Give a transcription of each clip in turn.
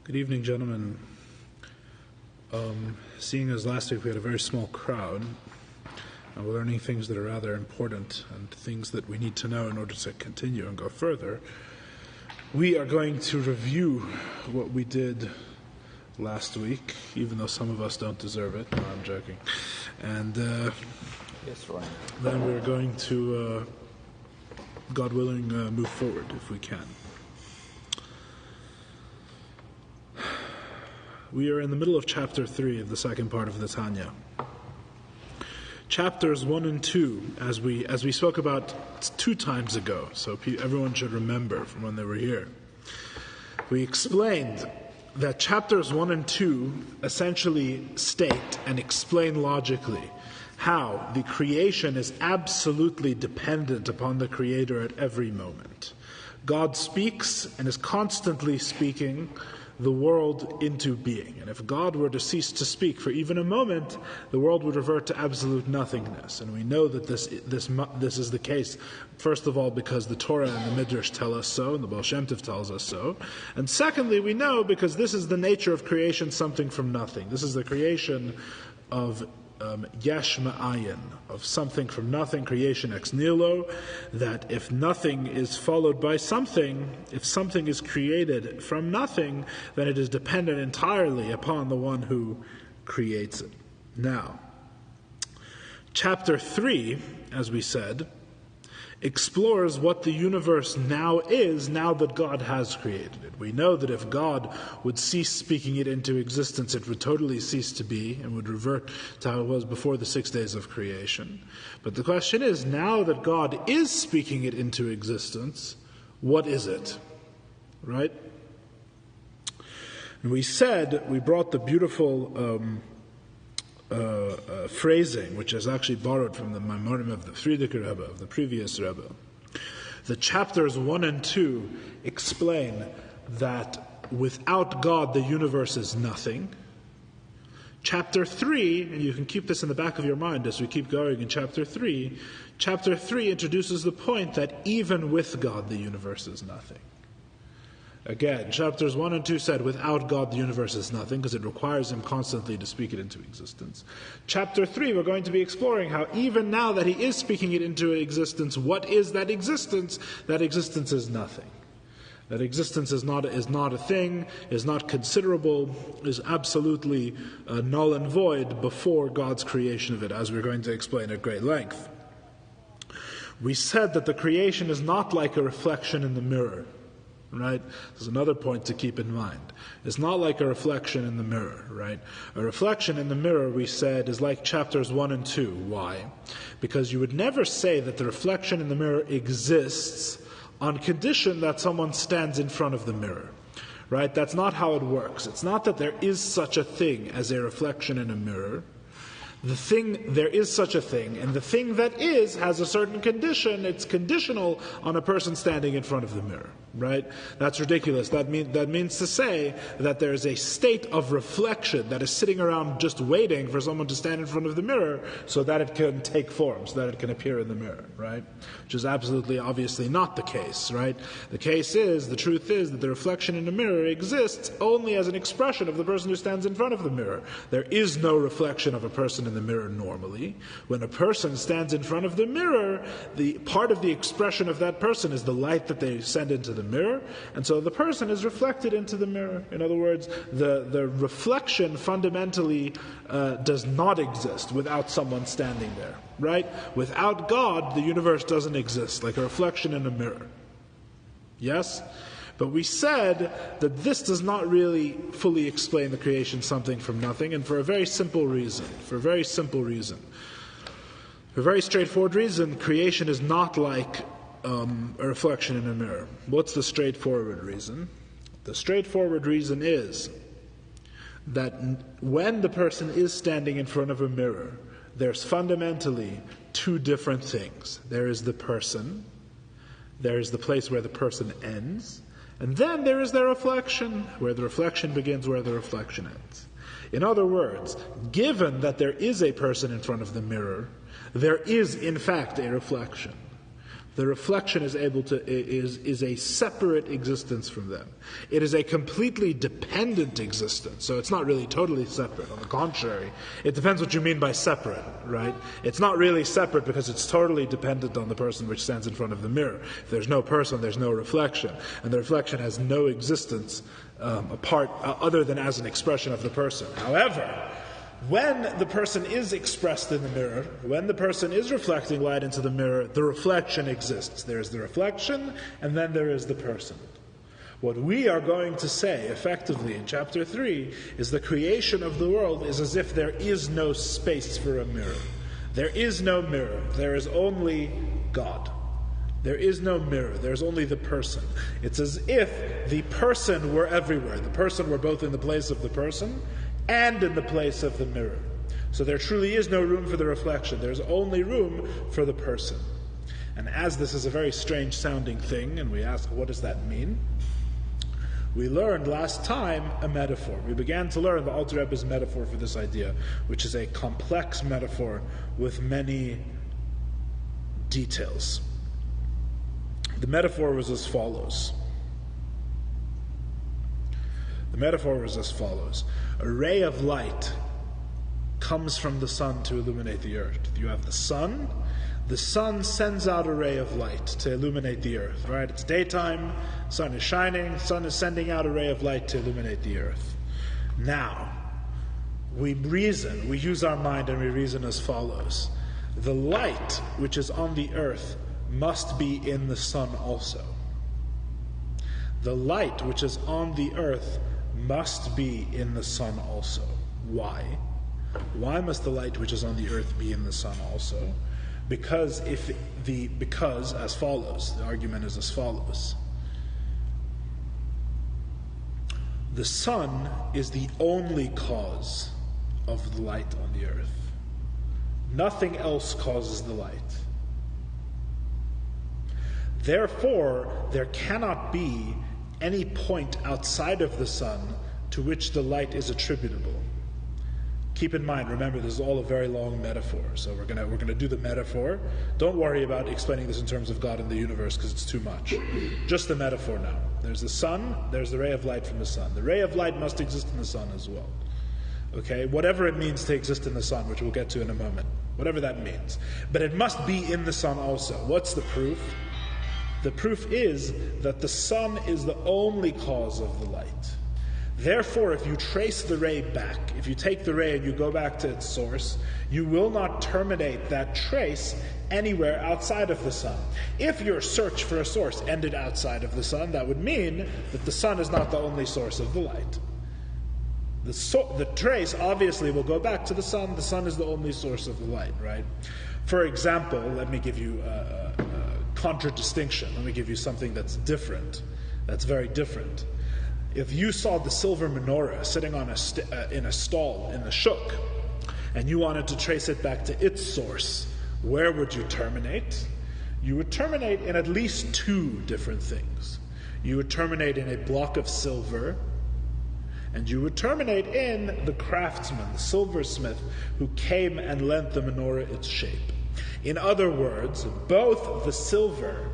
Good evening, gentlemen. Seeing as last week we had a very small crowd, and we're learning things that are rather important and things that we need to know in order to continue and go further, we are going to review what we did last week, even though some of us don't deserve it. No, I'm joking. And Yes, right. then we're going to, God willing, move forward if we can. We are in the middle of chapter 3 of the second part of the Tanya. Chapters 1 and 2, as we spoke about 2 times ago, so everyone should remember from when they were here. We explained that chapters 1 and 2 essentially state and explain logically how the creation is absolutely dependent upon the Creator at every moment. God speaks and is constantly speaking the world into being. And if God were to cease to speak for even a moment, the world would revert to absolute nothingness. And we know that this is the case, first of all, because the Torah and the Midrash tell us so, and the Baal Shem Tov tells us so. And secondly, we know because this is the nature of creation, something from nothing. This is the creation of yesh ma'ayin, of something from nothing, creation ex nihilo, that if nothing is followed by something, if something is created from nothing, then it is dependent entirely upon the one who creates it. Now, chapter 3, as we said, explores what the universe now is, now that God has created it. We know that if God would cease speaking it into existence, it would totally cease to be and would revert to how it was before the 6 days of creation. But the question is, now that God is speaking it into existence, what is it? Right? And we brought the beautiful phrasing, which is actually borrowed from the Maimorim of the Frierdiker Rebbe, of the previous Rebbe. The chapters 1 and 2 explain that without God the universe is nothing. Chapter 3, and you can keep this in the back of your mind as we keep going in chapter 3 introduces the point that even with God the universe is nothing. Again, chapters 1 and 2 said, without God the universe is nothing, because it requires Him constantly to speak it into existence. Chapter 3, we're going to be exploring how even now that He is speaking it into existence, what is that existence? That existence is nothing. That existence is not a thing, is not considerable, is absolutely null and void before God's creation of it, as we're going to explain at great length. We said that the creation is not like a reflection in the mirror. Right? There's another point to keep in mind. It's not like a reflection in the mirror, right? A reflection in the mirror, we said, is like chapters 1 and 2. Why? Because you would never say that the reflection in the mirror exists on condition that someone stands in front of the mirror. Right? That's not how it works. It's not that there is such a thing as a reflection in a mirror. There is such a thing, and the thing that is has a certain condition. It's conditional on a person standing in front of the mirror, right? That's ridiculous. That means to say that there is a state of reflection that is sitting around just waiting for someone to stand in front of the mirror so that it can take form, so that it can appear in the mirror, right? Which is absolutely, obviously not the case, right? The truth is that the reflection in the mirror exists only as an expression of the person who stands in front of the mirror. There is no reflection of a person in the mirror normally. When a person stands in front of the mirror, the part of the expression of that person is the light that they send into the mirror, and so the person is reflected into the mirror. In other words, the reflection fundamentally does not exist without someone standing there, right? Without God, the universe doesn't exist, like a reflection in a mirror. Yes? But we said that this does not really fully explain the creation something from nothing, and for a very simple reason. For a very straightforward reason, creation is not like a reflection in a mirror. What's the straightforward reason? The straightforward reason is that when the person is standing in front of a mirror, there's fundamentally 2 different things. There is the person, there is the place where the person ends, and then there is their reflection, where the reflection begins, where the reflection ends. In other words, given that there is a person in front of the mirror, there is in fact a reflection. The reflection is a separate existence from them. It is a completely dependent existence. So it's not really totally separate. On the contrary, it depends what you mean by separate, right? It's not really separate because it's totally dependent on the person which stands in front of the mirror. If there's no person, there's no reflection, and the reflection has no existence apart other than as an expression of the person. However, when the person is expressed in the mirror, when the person is reflecting light into the mirror, the reflection exists. There is the reflection, and then there is the person. What we are going to say, effectively, in chapter 3, is the creation of the world is as if there is no space for a mirror. There is no mirror. There is only God. There is no mirror. There's only the person. It's as if the person were everywhere. The person were both in the place of the person and in the place of the mirror. So there truly is no room for the reflection. There's only room for the person. And as this is a very strange sounding thing, and we ask, what does that mean? We learned last time a metaphor. We began to learn the Alter Rebbe's metaphor for this idea, which is a complex metaphor with many details. The metaphor was as follows. The metaphor was as follows. A ray of light comes from the sun to illuminate the earth. You have the sun sends out a ray of light to illuminate the earth, right? It's daytime, sun is shining, sun is sending out a ray of light to illuminate the earth. Now, we use our mind and we reason as follows. The light which is on the earth must be in the sun also. The light which is on the earth must be in the sun also. Why? Why must the light which is on the earth be in the sun also? Because as follows, the argument is as follows. The sun is the only cause of the light on the earth. Nothing else causes the light. Therefore, there cannot be any point outside of the sun to which the light is attributable. Keep in mind, remember, this is all a very long metaphor, so we're gonna do the metaphor. Don't worry about explaining this in terms of God and the universe, because it's too much. Just the metaphor now. There's the sun, there's the ray of light from the sun. The ray of light must exist in the sun as well. Okay? Whatever it means to exist in the sun, which we'll get to in a moment. Whatever that means. But it must be in the sun also. What's the proof? The proof is that the sun is the only cause of the light. Therefore, if you trace the ray back, if you take the ray and you go back to its source, you will not terminate that trace anywhere outside of the sun. If your search for a source ended outside of the sun, that would mean that the sun is not the only source of the light. The trace obviously will go back to the sun. The sun is the only source of the light, right? For example, let me give you a contradistinction. Let me give you something that's different, that's very different. If you saw the silver menorah sitting on in a stall in the shuk, and you wanted to trace it back to its source, where would you terminate? You would terminate in at least two different things. You would terminate in a block of silver, and you would terminate in the craftsman, the silversmith, who came and lent the menorah its shape. In other words, both the silver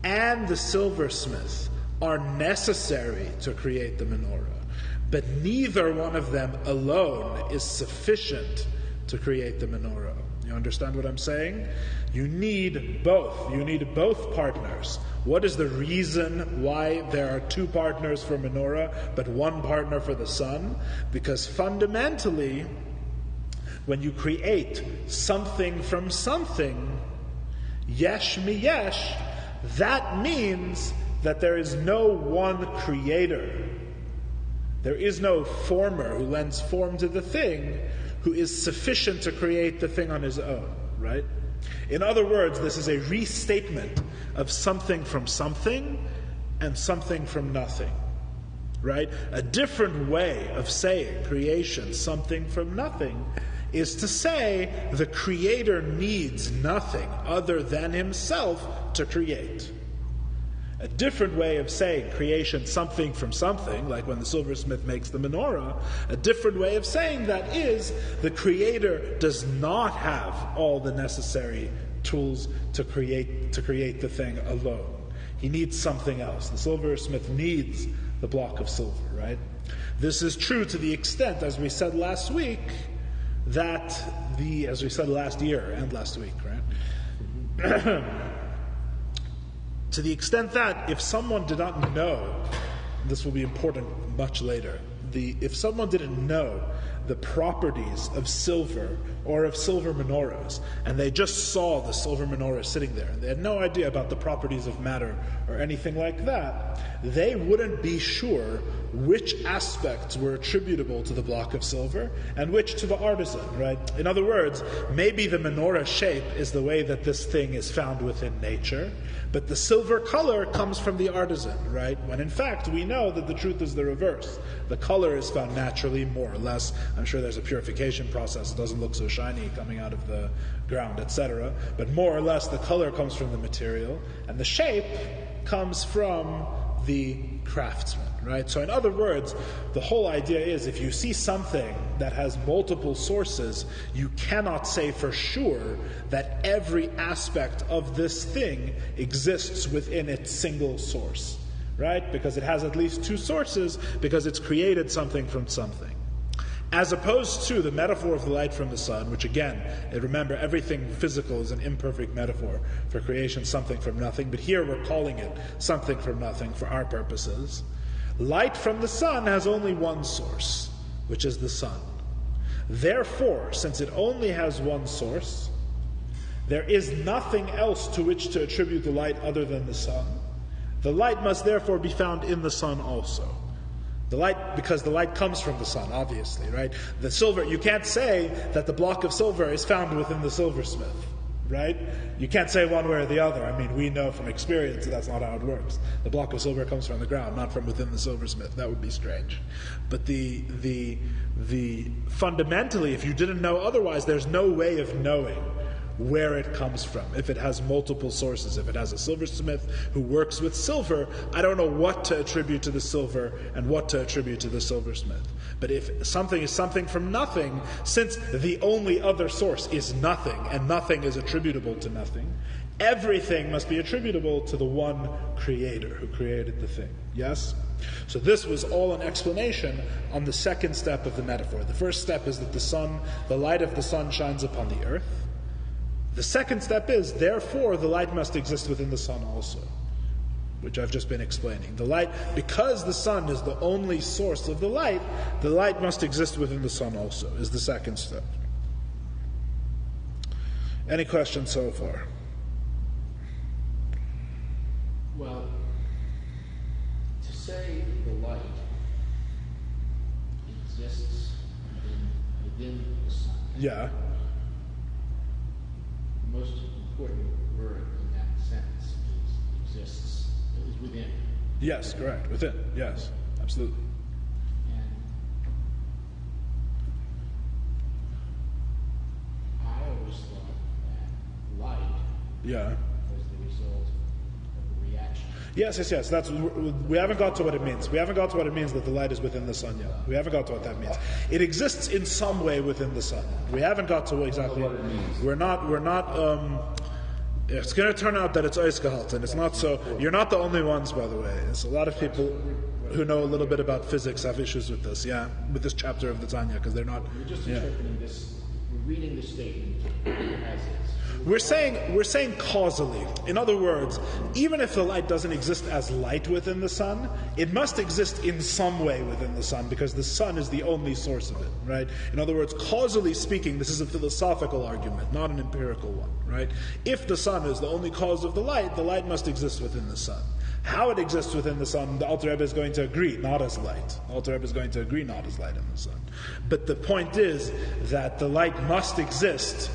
and the silversmith are necessary to create the menorah, but neither one of them alone is sufficient to create the menorah. You understand what I'm saying? You need both. You need both partners. What is the reason why there are two partners for menorah, but one partner for the sun? Because fundamentally, when you create something from something, yesh mi yesh, that means that there is no one creator. There is no former who lends form to the thing who is sufficient to create the thing on his own, right? In other words, this is a restatement of something from something and something from nothing, right? A different way of saying creation, something from nothing, is to say the creator needs nothing other than himself to create. A different way of saying creation, something from something, like when the silversmith makes the menorah, a different way of saying that is the creator does not have all the necessary tools to create the thing alone. He needs something else. The silversmith needs the block of silver, right? This is true to the extent, as we said last week, as we said last year and last week, right? To the extent that if someone did not know, this will be important much later, if someone didn't know the properties of silver or of silver menorahs, and they just saw the silver menorah sitting there, and they had no idea about the properties of matter or anything like that, they wouldn't be sure which aspects were attributable to the block of silver and which to the artisan, right? In other words, maybe the menorah shape is the way that this thing is found within nature, but the silver color comes from the artisan, right? When in fact we know that the truth is the reverse. The color is found naturally, more or less. I'm sure there's a purification process. It doesn't look so shiny coming out of the ground, etc. But more or less the color comes from the material, and the shape comes from the craftsman, right? So in other words, the whole idea is if you see something that has multiple sources, you cannot say for sure that every aspect of this thing exists within its single source, right? Because it has at least two sources, because it's created something from something. As opposed to the metaphor of the light from the sun, which again, remember, everything physical is an imperfect metaphor for creation, something from nothing, but here we're calling it something from nothing for our purposes. Light from the sun has only one source, which is the sun. Therefore, since it only has one source, there is nothing else to which to attribute the light other than the sun. The light must therefore be found in the sun also. The light, because the light comes from the sun, obviously, right? The silver, you can't say that the block of silver is found within the silversmith, right? You can't say one way or the other. I mean, we know from experience that that's not how it works. The block of silver comes from the ground, not from within the silversmith. That would be strange. But the fundamentally, if you didn't know otherwise, there's no way of knowing where it comes from. If it has multiple sources, if it has a silversmith who works with silver, I don't know what to attribute to the silver and what to attribute to the silversmith. But if something is something from nothing, since the only other source is nothing, and nothing is attributable to nothing, everything must be attributable to the one creator who created the thing. Yes? So this was all an explanation on the second step of the metaphor. The first step is that the light of the sun shines upon the earth. The second step is, therefore, the light must exist within the sun also, which I've just been explaining. The light, because the sun is the only source of the light must exist within the sun also, is the second step. Any questions so far? Well, to say the light exists within the sun. Yeah. The most important word in that sentence is exists. It is within. Yes, correct. Within. Yes, absolutely. And I always thought that light was the result of a reaction. Yes. We haven't got to what it means. We haven't got to what it means that the light is within the sun yet. We haven't got to what that means. It exists in some way within the sun. We haven't got to exactly what it means. We're not. It's going to turn out that it's Eisgehalten. It's not so. You're not the only ones, by the way. It's a lot of people who know a little bit about physics have issues with this. Yeah, with this chapter of the Tanya, because they're not. We're just interpreting this. We're reading the statement as is. We're saying causally. In other words, even if the light doesn't exist as light within the sun, it must exist in some way within the sun, because the sun is the only source of it, right? In other words, causally speaking, this is a philosophical argument, not an empirical one, right? If the sun is the only cause of the light must exist within the sun. How it exists within the sun, the Alter Rebbe is going to agree, not as light. The Alter Rebbe is going to agree not as light in the sun. But the point is that the light must exist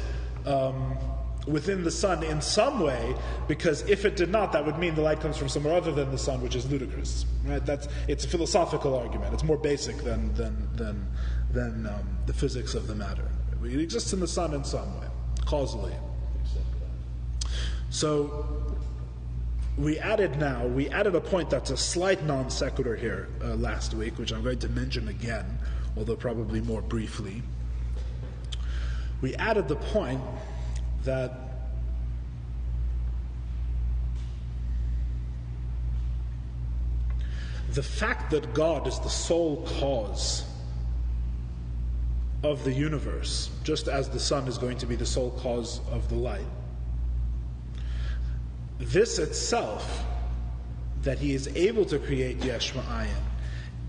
within the sun in some way, because if it did not, that would mean the light comes from somewhere other than the sun, which is ludicrous. Right? It's a philosophical argument. It's more basic than the physics of the matter. It exists in the sun in some way, causally. So we added a point that's a slight non sequitur here last week, which I'm going to mention again, although probably more briefly. We added the point that the fact that God is the sole cause of the universe, just as the sun is going to be the sole cause of the light, this itself, that he is able to create yesh ma'ayin,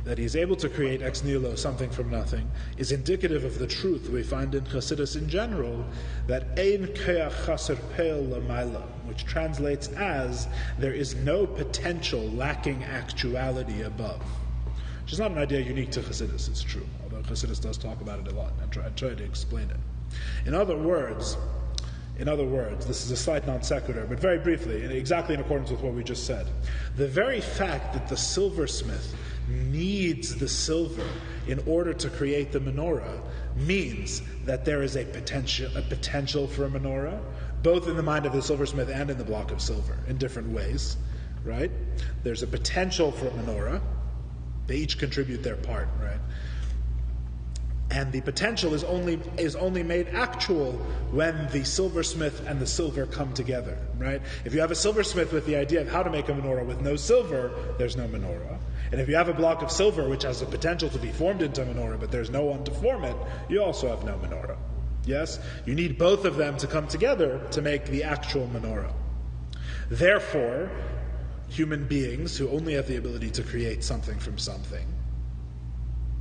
that he is able to create ex nihilo, something from nothing, is indicative of the truth we find in Chassidus in general, that ein keach chaser peil lamayla, which translates as there is no potential lacking actuality above. Which is not an idea unique to Chassidus, it's true, although Chassidus does talk about it a lot, and I try to explain it. In other words, this is a slight non sequitur, but very briefly, exactly in accordance with what we just said, the very fact that the silversmith needs the silver in order to create the menorah means that there is a potential for a menorah, both in the mind of the silversmith and in the block of silver, in different ways, right? There's a potential for a menorah. They each contribute their part, right? And the potential is only made actual when the silversmith and the silver come together, right? If you have a silversmith with the idea of how to make a menorah with no silver, there's no menorah. And if you have a block of silver which has the potential to be formed into a menorah, but there's no one to form it, you also have no menorah. Yes? You need both of them to come together to make the actual menorah. Therefore, human beings who only have the ability to create something from something,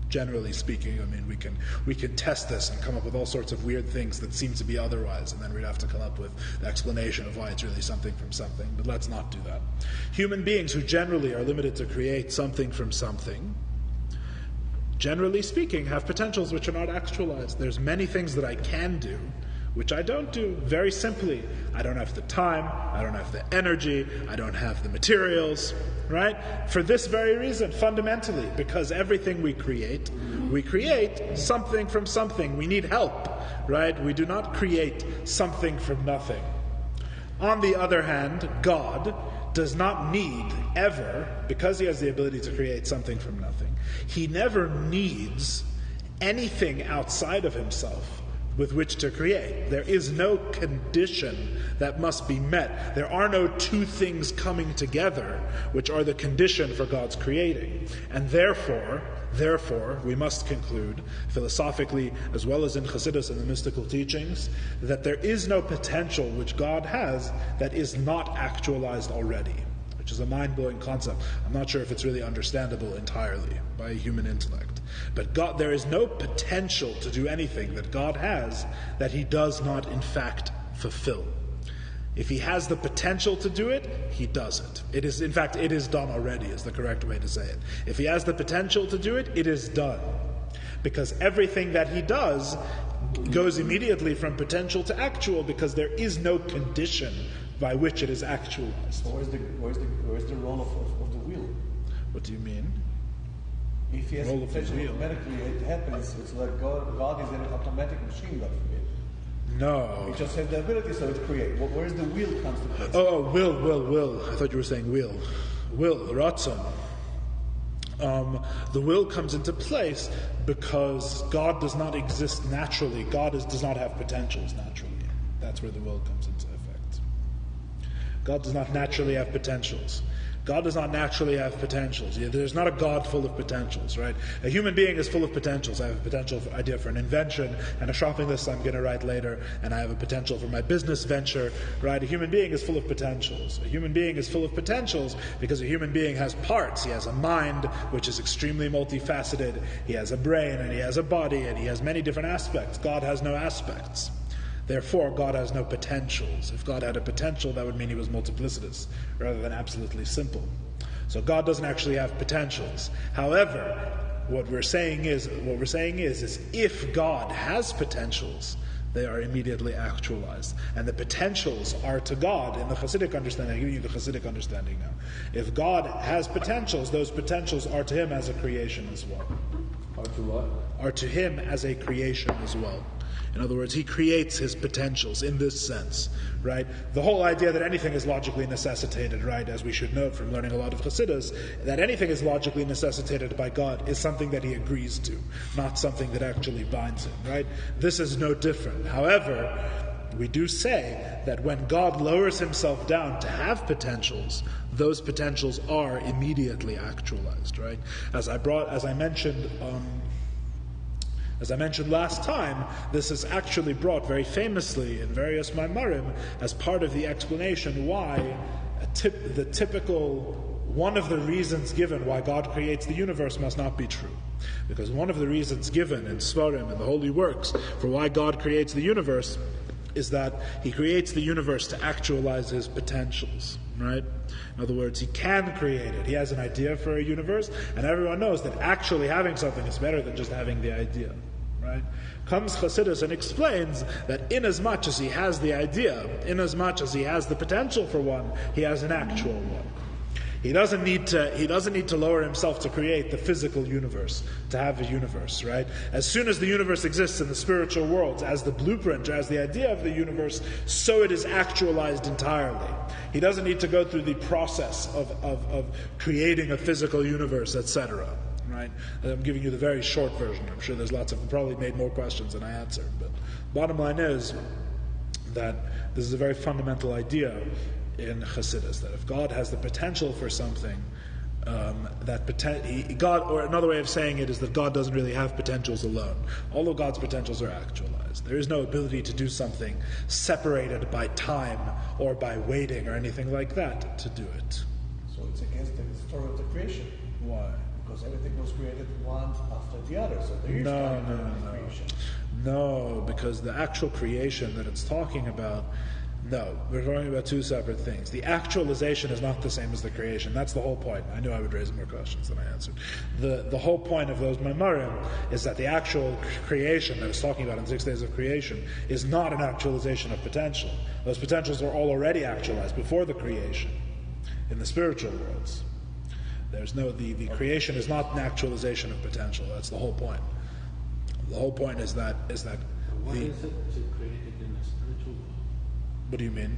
generally speaking, I mean, we can test this and come up with all sorts of weird things that seem to be otherwise, and then we'd have to come up with the explanation of why it's really something from something, but let's not do that. Human beings who generally are limited to create something from something, generally speaking, have potentials which are not actualized. There's many things that I can do which I don't do. Very simply, I don't have the time, I don't have the energy, I don't have the materials, right? For this very reason, fundamentally, because everything we create something from something. We need help, right? We do not create something from nothing. On the other hand, God does not need ever, because he has the ability to create something from nothing, he never needs anything outside of himself with which to create. There is no condition that must be met. There are no two things coming together which are the condition for God's creating. And therefore, we must conclude, philosophically as well as in Chassidus and the mystical teachings, that there is no potential which God has that is not actualized already, which is a mind-blowing concept. I'm not sure if it's really understandable entirely by a human intellect. But God, there is no potential to do anything that God has that he does not in fact fulfill. If he has the potential to do it, he does it. It is done already, is the correct way to say it. If he has the potential to do it, it is done. Because everything that he does goes immediately from potential to actual, because there is no condition by which it is actualized. Where's the role of the wheel? What do you mean? If he has a potential automatically, it happens. It's like God is an automatic machine, God forbid. No. He just has the ability, so it creates. Where's the will comes to play? Will. I thought you were saying wheel. Will, ratzon. The will comes into place because God does not exist naturally. God does not have potentials naturally. That's where the will comes into effect. God does not naturally have potentials. God does not naturally have potentials. There's not a God full of potentials, right? A human being is full of potentials. I have a potential idea for an invention and a shopping list I'm going to write later, and I have a potential for my business venture, right? A human being is full of potentials. A human being is full of potentials because a human being has parts. He has a mind, which is extremely multifaceted. He has a brain, and he has a body, and he has many different aspects. God has no aspects. Therefore, God has no potentials. If God had a potential, that would mean he was multiplicitous rather than absolutely simple. So God doesn't actually have potentials. However, what we're saying is if God has potentials, they are immediately actualized. And the potentials are to God in the Chassidic understanding. I'm giving you the Chassidic understanding now. If God has potentials, those potentials are to him as a creation as well. Are to what? Are to him as a creation as well. In other words, he creates his potentials in this sense, right? The whole idea that anything is logically necessitated, right, as we should note from learning a lot of Chassidus, that anything is logically necessitated by God is something that he agrees to, not something that actually binds him, right? This is no different. However, we do say that when God lowers himself down to have potentials, those potentials are immediately actualized, right? As I mentioned last time, this is actually brought very famously in various Maimarim as part of the explanation why the typical one of the reasons given why God creates the universe must not be true. Because one of the reasons given in Svarim and the holy works for why God creates the universe is that He creates the universe to actualize His potentials, right? In other words, He can create it. He has an idea for a universe, and everyone knows that actually having something is better than just having the idea, right? Comes Chassidus and explains that inasmuch as He has the idea, inasmuch as He has the potential for one, He has an actual one. He doesn't need to lower Himself to create the physical universe, to have a universe, right? As soon as the universe exists in the spiritual worlds, as the blueprint or as the idea of the universe, so it is actualized entirely. He doesn't need to go through the process of creating a physical universe, etc. Right? I'm giving you the very short version. I'm sure there's lots of, probably made more questions than I answered, but bottom line is that this is a very fundamental idea in Chassidus, that if God has the potential for something, God, or another way of saying it is that God doesn't really have potentials alone. All of God's potentials are actualized. There is no ability to do something separated by time or by waiting or anything like that to do it. So it's against the story of the creation. Why? Because everything was created one after the other. So there is creation. No, because the actual creation that it's talking about, no, we're talking about two separate things. The actualization is not the same as the creation. That's the whole point. I knew I would raise more questions than I answered. The whole point of those Maimarim is that the actual creation that it's talking about in 6 days of creation is not an actualization of potential. Those potentials are all already actualized before the creation in the spiritual worlds. There's no, the creation is not an actualization of potential. That's the whole point. The whole point is that What is it to create it in the spiritual world? What do you mean?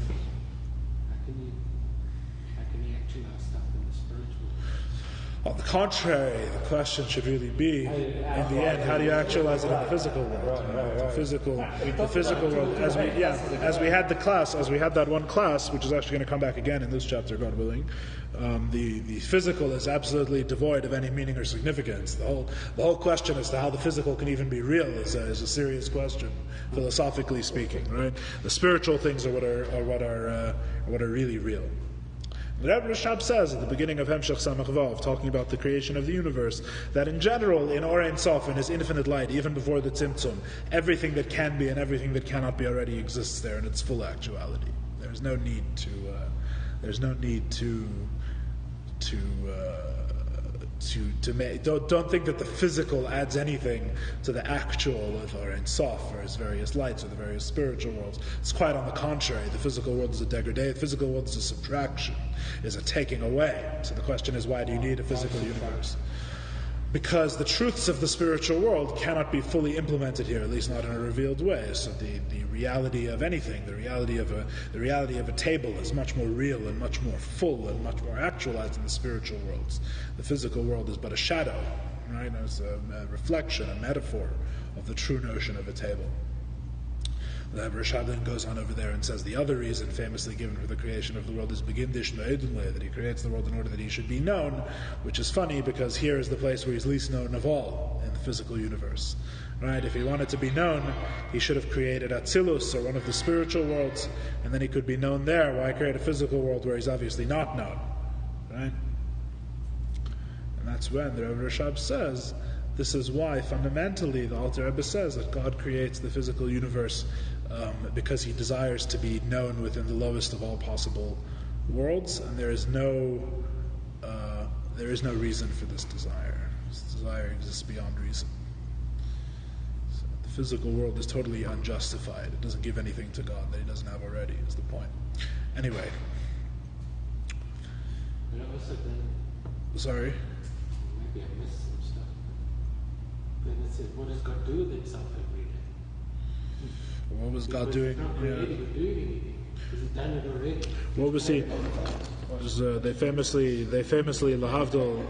How can you actualize stuff in the spiritual world? On the contrary, the question should really be, in the end, how do you actualize it in the physical world? The physical world. As we had that one class, which is actually going to come back again in this chapter, God willing. The physical is absolutely devoid of any meaning or significance. The whole question as to how the physical can even be real is a serious question, philosophically speaking, right? The spiritual things are what are really real. The Rebbe Rashab says at the beginning of Hemshech Samach Vav, talking about the creation of the universe, that in general, in Or Ein Sof, in His infinite light, even before the Tzimtzum, everything that can be and everything that cannot be already exists there in its full actuality. There's no need don't think that the physical adds anything to the actual of Or Ein Sof or His various lights or the various spiritual worlds. It's quite on the contrary. The physical world is a degradation. The physical world is a subtraction, is a taking away. So the question is, why do you need a physical universe? Because the truths of the spiritual world cannot be fully implemented here, at least not in a revealed way. So the reality of anything, the reality of a table is much more real and much more full and much more actualized in the spiritual worlds. The physical world is but a shadow, right? It's a reflection, a metaphor of the true notion of a table. The Rashab then goes on over there and says the other reason famously given for the creation of the world is that He creates the world in order that He should be known, which is funny because here is the place where He's least known of all in the physical universe. Right? If He wanted to be known, He should have created Atzilus or one of the spiritual worlds, and then He could be known there. Why create a physical world where He's obviously not known? Right? And that's when the Rebbe Rashab says this is why fundamentally the Alter Rebbe says that God creates the physical universe because He desires to be known within the lowest of all possible worlds, and there is no reason for this desire. This desire exists beyond reason. So the physical world is totally unjustified. It doesn't give anything to God that He doesn't have already, is the point. Anyway. Sorry? Maybe I missed some stuff. Then it says, what does God do with Himself every day? What was God doing? Is it done it already? What was He? They famously lahavdil.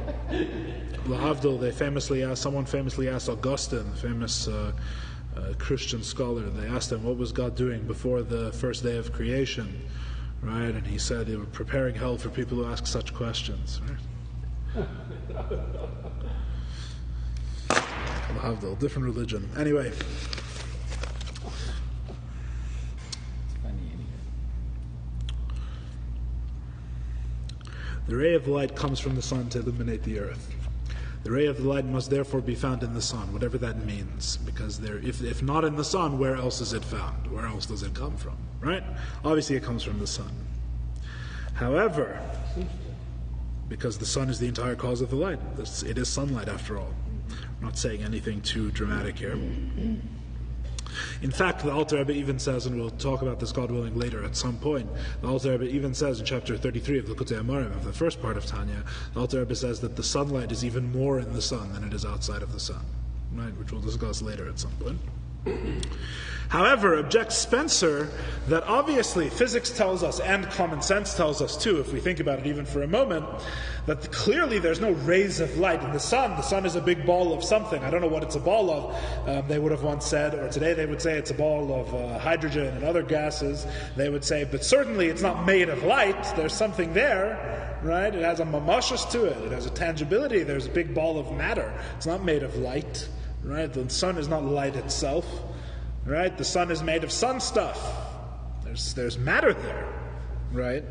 Someone famously asked Augustine, the famous Christian scholar. They asked him, what was God doing before the first day of creation? right? And he said they were preparing hell for people who ask such questions, right? L'havdil, different religion. Anyway. The ray of the light comes from the sun to illuminate the earth. The ray of the light must therefore be found in the sun, whatever that means, because if not in the sun, where else is it found? Where else does it come from, right? Obviously it comes from the sun. However, because the sun is the entire cause of the light, it is sunlight after all. I'm not saying anything too dramatic here. In fact, the Alter Rebbe even says, and we'll talk about this, God willing, later at some point, the Alter Rebbe even says in chapter 33 of Likutei Amarim, of the first part of Tanya, the Alter Rebbe says that the sunlight is even more in the sun than it is outside of the sun, right? Which we'll discuss later at some point. However, objects Spencer that obviously physics tells us, and common sense tells us too, if we think about it even for a moment, that clearly there's no rays of light in the sun. The sun is a big ball of something. I don't know what it's a ball of. They would have once said, or today they would say it's a ball of hydrogen and other gases. They would say, but certainly it's not made of light. There's something there, right? It has a mamashus to it. It has a tangibility. There's a big ball of matter. It's not made of light, right? The sun is not light itself. Right? The sun is made of sun stuff. There's matter there, right?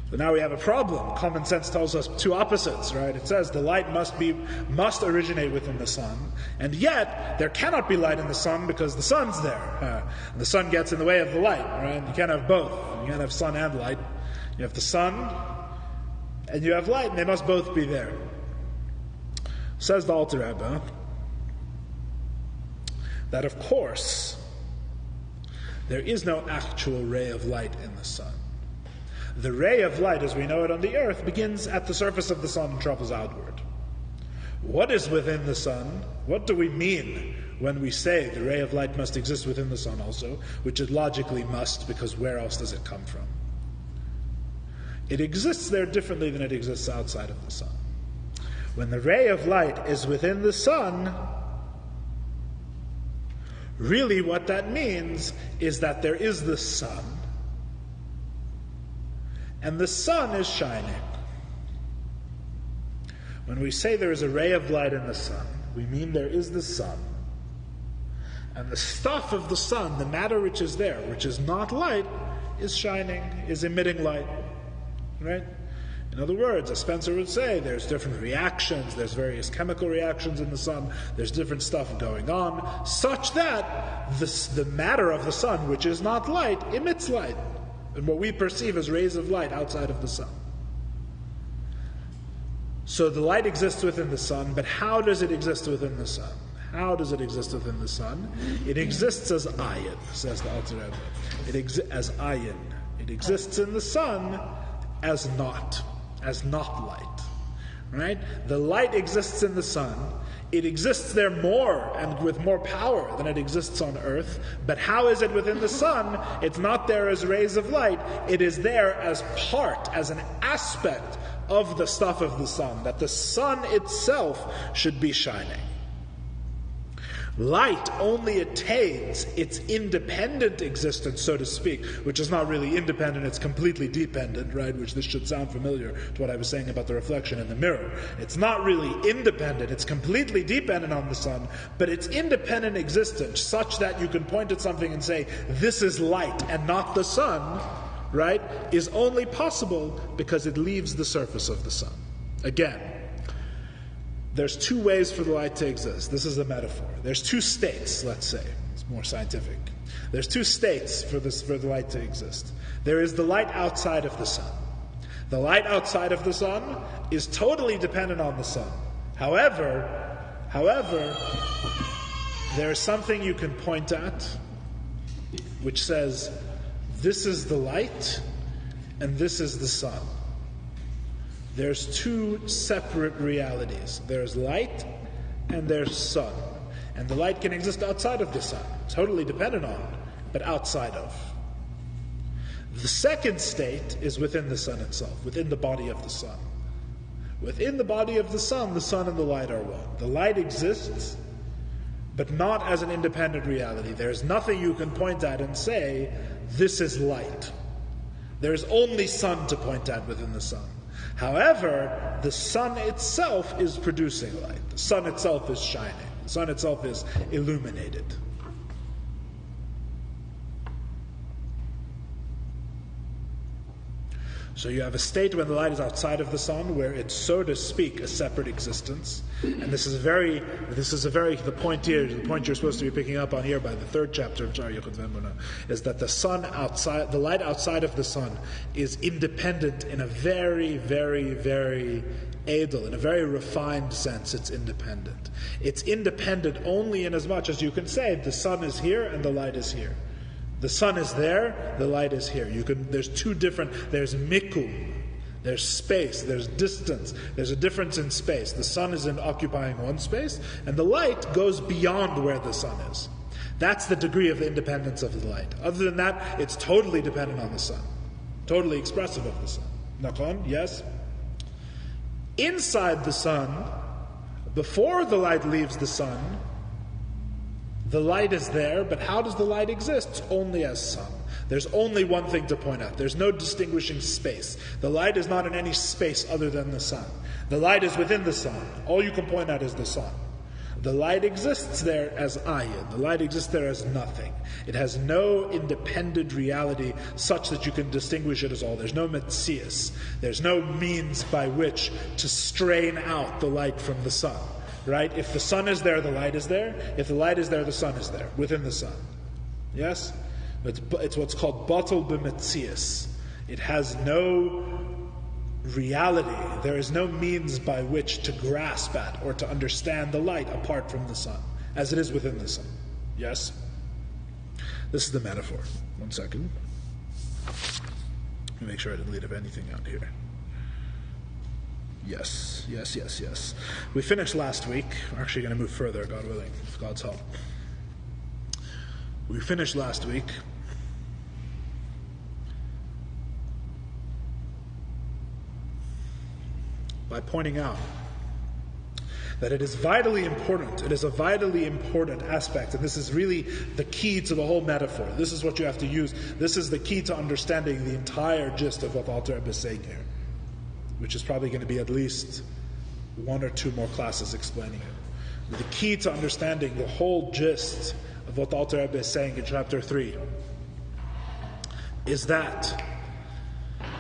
So now we have a problem. Common sense tells us two opposites, right? It says the light must originate within the sun, and yet there cannot be light in the sun because the sun's there. The sun gets in the way of the light, right? You can't have both. You can't have sun and light. You have the sun, and you have light, and they must both be there. Says the Alter Rebbe that, of course, there is no actual ray of light in the sun. The ray of light, as we know it on the earth, begins at the surface of the sun and travels outward. What is within the sun? What do we mean when we say the ray of light must exist within the sun also, which it logically must, because where else does it come from? It exists there differently than it exists outside of the sun. When the ray of light is within the sun, really what that means is that there is the sun, and the sun is shining. When we say there is a ray of light in the sun, we mean there is the sun, and the stuff of the sun, the matter which is there, which is not light, is shining, is emitting light, right? In other words, as Spencer would say, there's different reactions, there's various chemical reactions in the sun, there's different stuff going on, such that the matter of the sun, which is not light, emits light, and what we perceive as rays of light outside of the sun. So the light exists within the sun, but how does it exist within the sun? How does it exist within the sun? It exists as ayin, says the Alter Rebbe. As ayin. It exists in the sun as not light, right? The light exists in the sun. It exists there more and with more power than it exists on earth. But how is it within the sun? It's not there as rays of light. It is there as part, as an aspect of the stuff of the sun, that the sun itself should be shining. Light only attains its independent existence, so to speak, which is not really independent, it's completely dependent, right? Which this should sound familiar to what I was saying about the reflection in the mirror. It's not really independent, it's completely dependent on the sun, but its independent existence, such that you can point at something and say, this is light and not the sun, right, is only possible because it leaves the surface of the sun. Again, there's two ways for the light to exist. This is a metaphor. There's two states, let's say. It's more scientific. There's two states for the light to exist. There is the light outside of the sun. The light outside of the sun is totally dependent on the sun. However, there is something you can point at which says, this is the light and this is the sun. There's two separate realities. There's light and there's sun. And the light can exist outside of the sun, totally dependent on, but outside of. The second state is within the sun itself, within the body of the sun. Within the body of the sun and the light are one. The light exists, but not as an independent reality. There's nothing you can point at and say, this is light. There is only sun to point at within the sun. However, the sun itself is producing light. The sun itself is shining. The sun itself is illuminated. So you have a state when the light is outside of the sun, where it's, so to speak, a separate existence. And the point you're supposed to be picking up on here by the third chapter of Shaar HaYichud is that the light outside of the sun is independent in a very, very, very edel, in a very refined sense. It's independent. It's independent only in as much as you can say the sun is here and the light is here. The sun is there, the light is here. There's there's mikum, there's space, there's distance, there's a difference in space. The sun is occupying one space, and the light goes beyond where the sun is. That's the degree of the independence of the light. Other than that, it's totally dependent on the sun, totally expressive of the sun. Nachon? Yes? Inside the sun, before the light leaves the sun, the light is there, but how does the light exist? It's only as sun. There's only one thing to point out. There's no distinguishing space. The light is not in any space other than the sun. The light is within the sun. All you can point at is the sun. The light exists there as ayin. The light exists there as nothing. It has no independent reality such that you can distinguish it as all. There's no metzius. There's no means by which to strain out the light from the sun. Right? If the sun is there, the light is there. If the light is there, the sun is there, within the sun. Yes? It's what's called batel b'metzius. It has no reality. There is no means by which to grasp at or to understand the light apart from the sun, as it is within the sun. Yes? This is the metaphor. One second. Let me make sure I didn't leave anything out here. Yes. We finished last week. We're actually going to move further, God willing, with God's help. We finished last week by pointing out that it is vitally important. It is a vitally important aspect, and this is really the key to the whole metaphor. This is what you have to use. This is the key to understanding the entire gist of what Alter Rebbe is saying here, which is probably going to be at least one or two more classes explaining it. The key to understanding the whole gist of what Alter Rebbe is saying in chapter 3 is that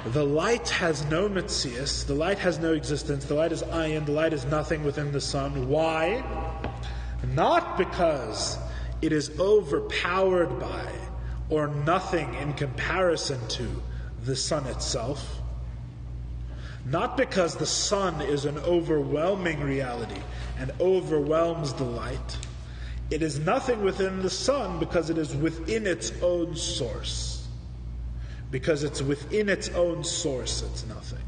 the light has no metzius, the light has no existence, the light is ayin, the light is nothing within the sun. Why? Not because it is overpowered by or nothing in comparison to the sun itself. Not because the sun is an overwhelming reality and overwhelms the light. It is nothing within the sun because it is within its own source. Because it's within its own source, it's nothing.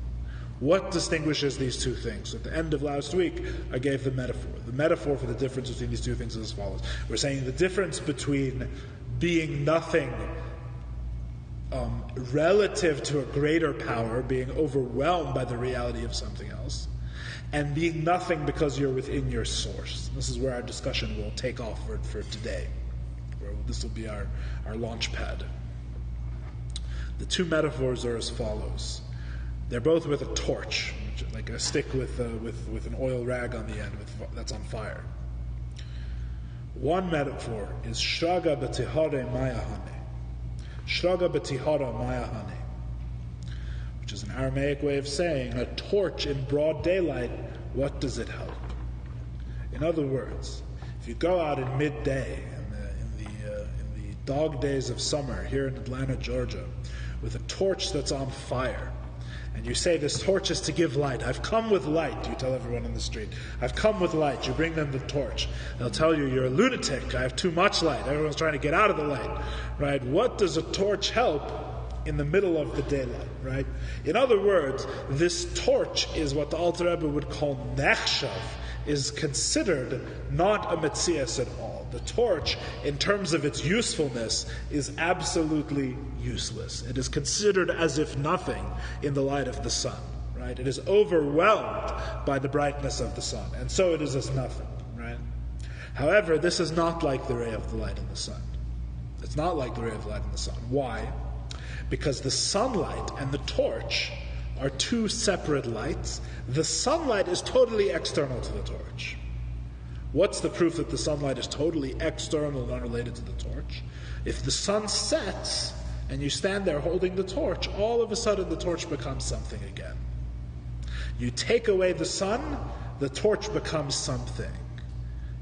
What distinguishes these two things? At the end of last week, I gave the metaphor. The metaphor for the difference between these two things is as follows. We're saying the difference between being nothing relative to a greater power, being overwhelmed by the reality of something else, and being nothing because you're within your source. This is where our discussion will take off for today. This will be our launch pad. The two metaphors are as follows. They're both with a torch, like a stick with an oil rag on the end that's on fire. One metaphor is Shraga b'tihare mayahane. Shraga b'tihara mayahane, which is an Aramaic way of saying a torch in broad daylight. What does it help? In other words, if you go out in midday in the dog days of summer here in Atlanta, Georgia, with a torch that's on fire, and you say this torch is to give light. I've come with light, you tell everyone in the street. I've come with light. You bring them the torch. They'll tell you, you're a lunatic. I have too much light. Everyone's trying to get out of the light. Right? What does a torch help in the middle of the daylight? Right? In other words, this torch is what the Alter Rebbe would call nechshav, is considered not a metzias at all. The torch, in terms of its usefulness, is absolutely useless. It is considered as if nothing in the light of the sun. Right? It is overwhelmed by the brightness of the sun, and so it is as nothing. Right? However, this is not like the ray of the light in the sun. It's not like the ray of the light in the sun. Why? Because the sunlight and the torch are two separate lights. The sunlight is totally external to the torch. What's the proof that the sunlight is totally external and unrelated to the torch? If the sun sets and you stand there holding the torch, all of a sudden the torch becomes something again. You take away the sun, the torch becomes something.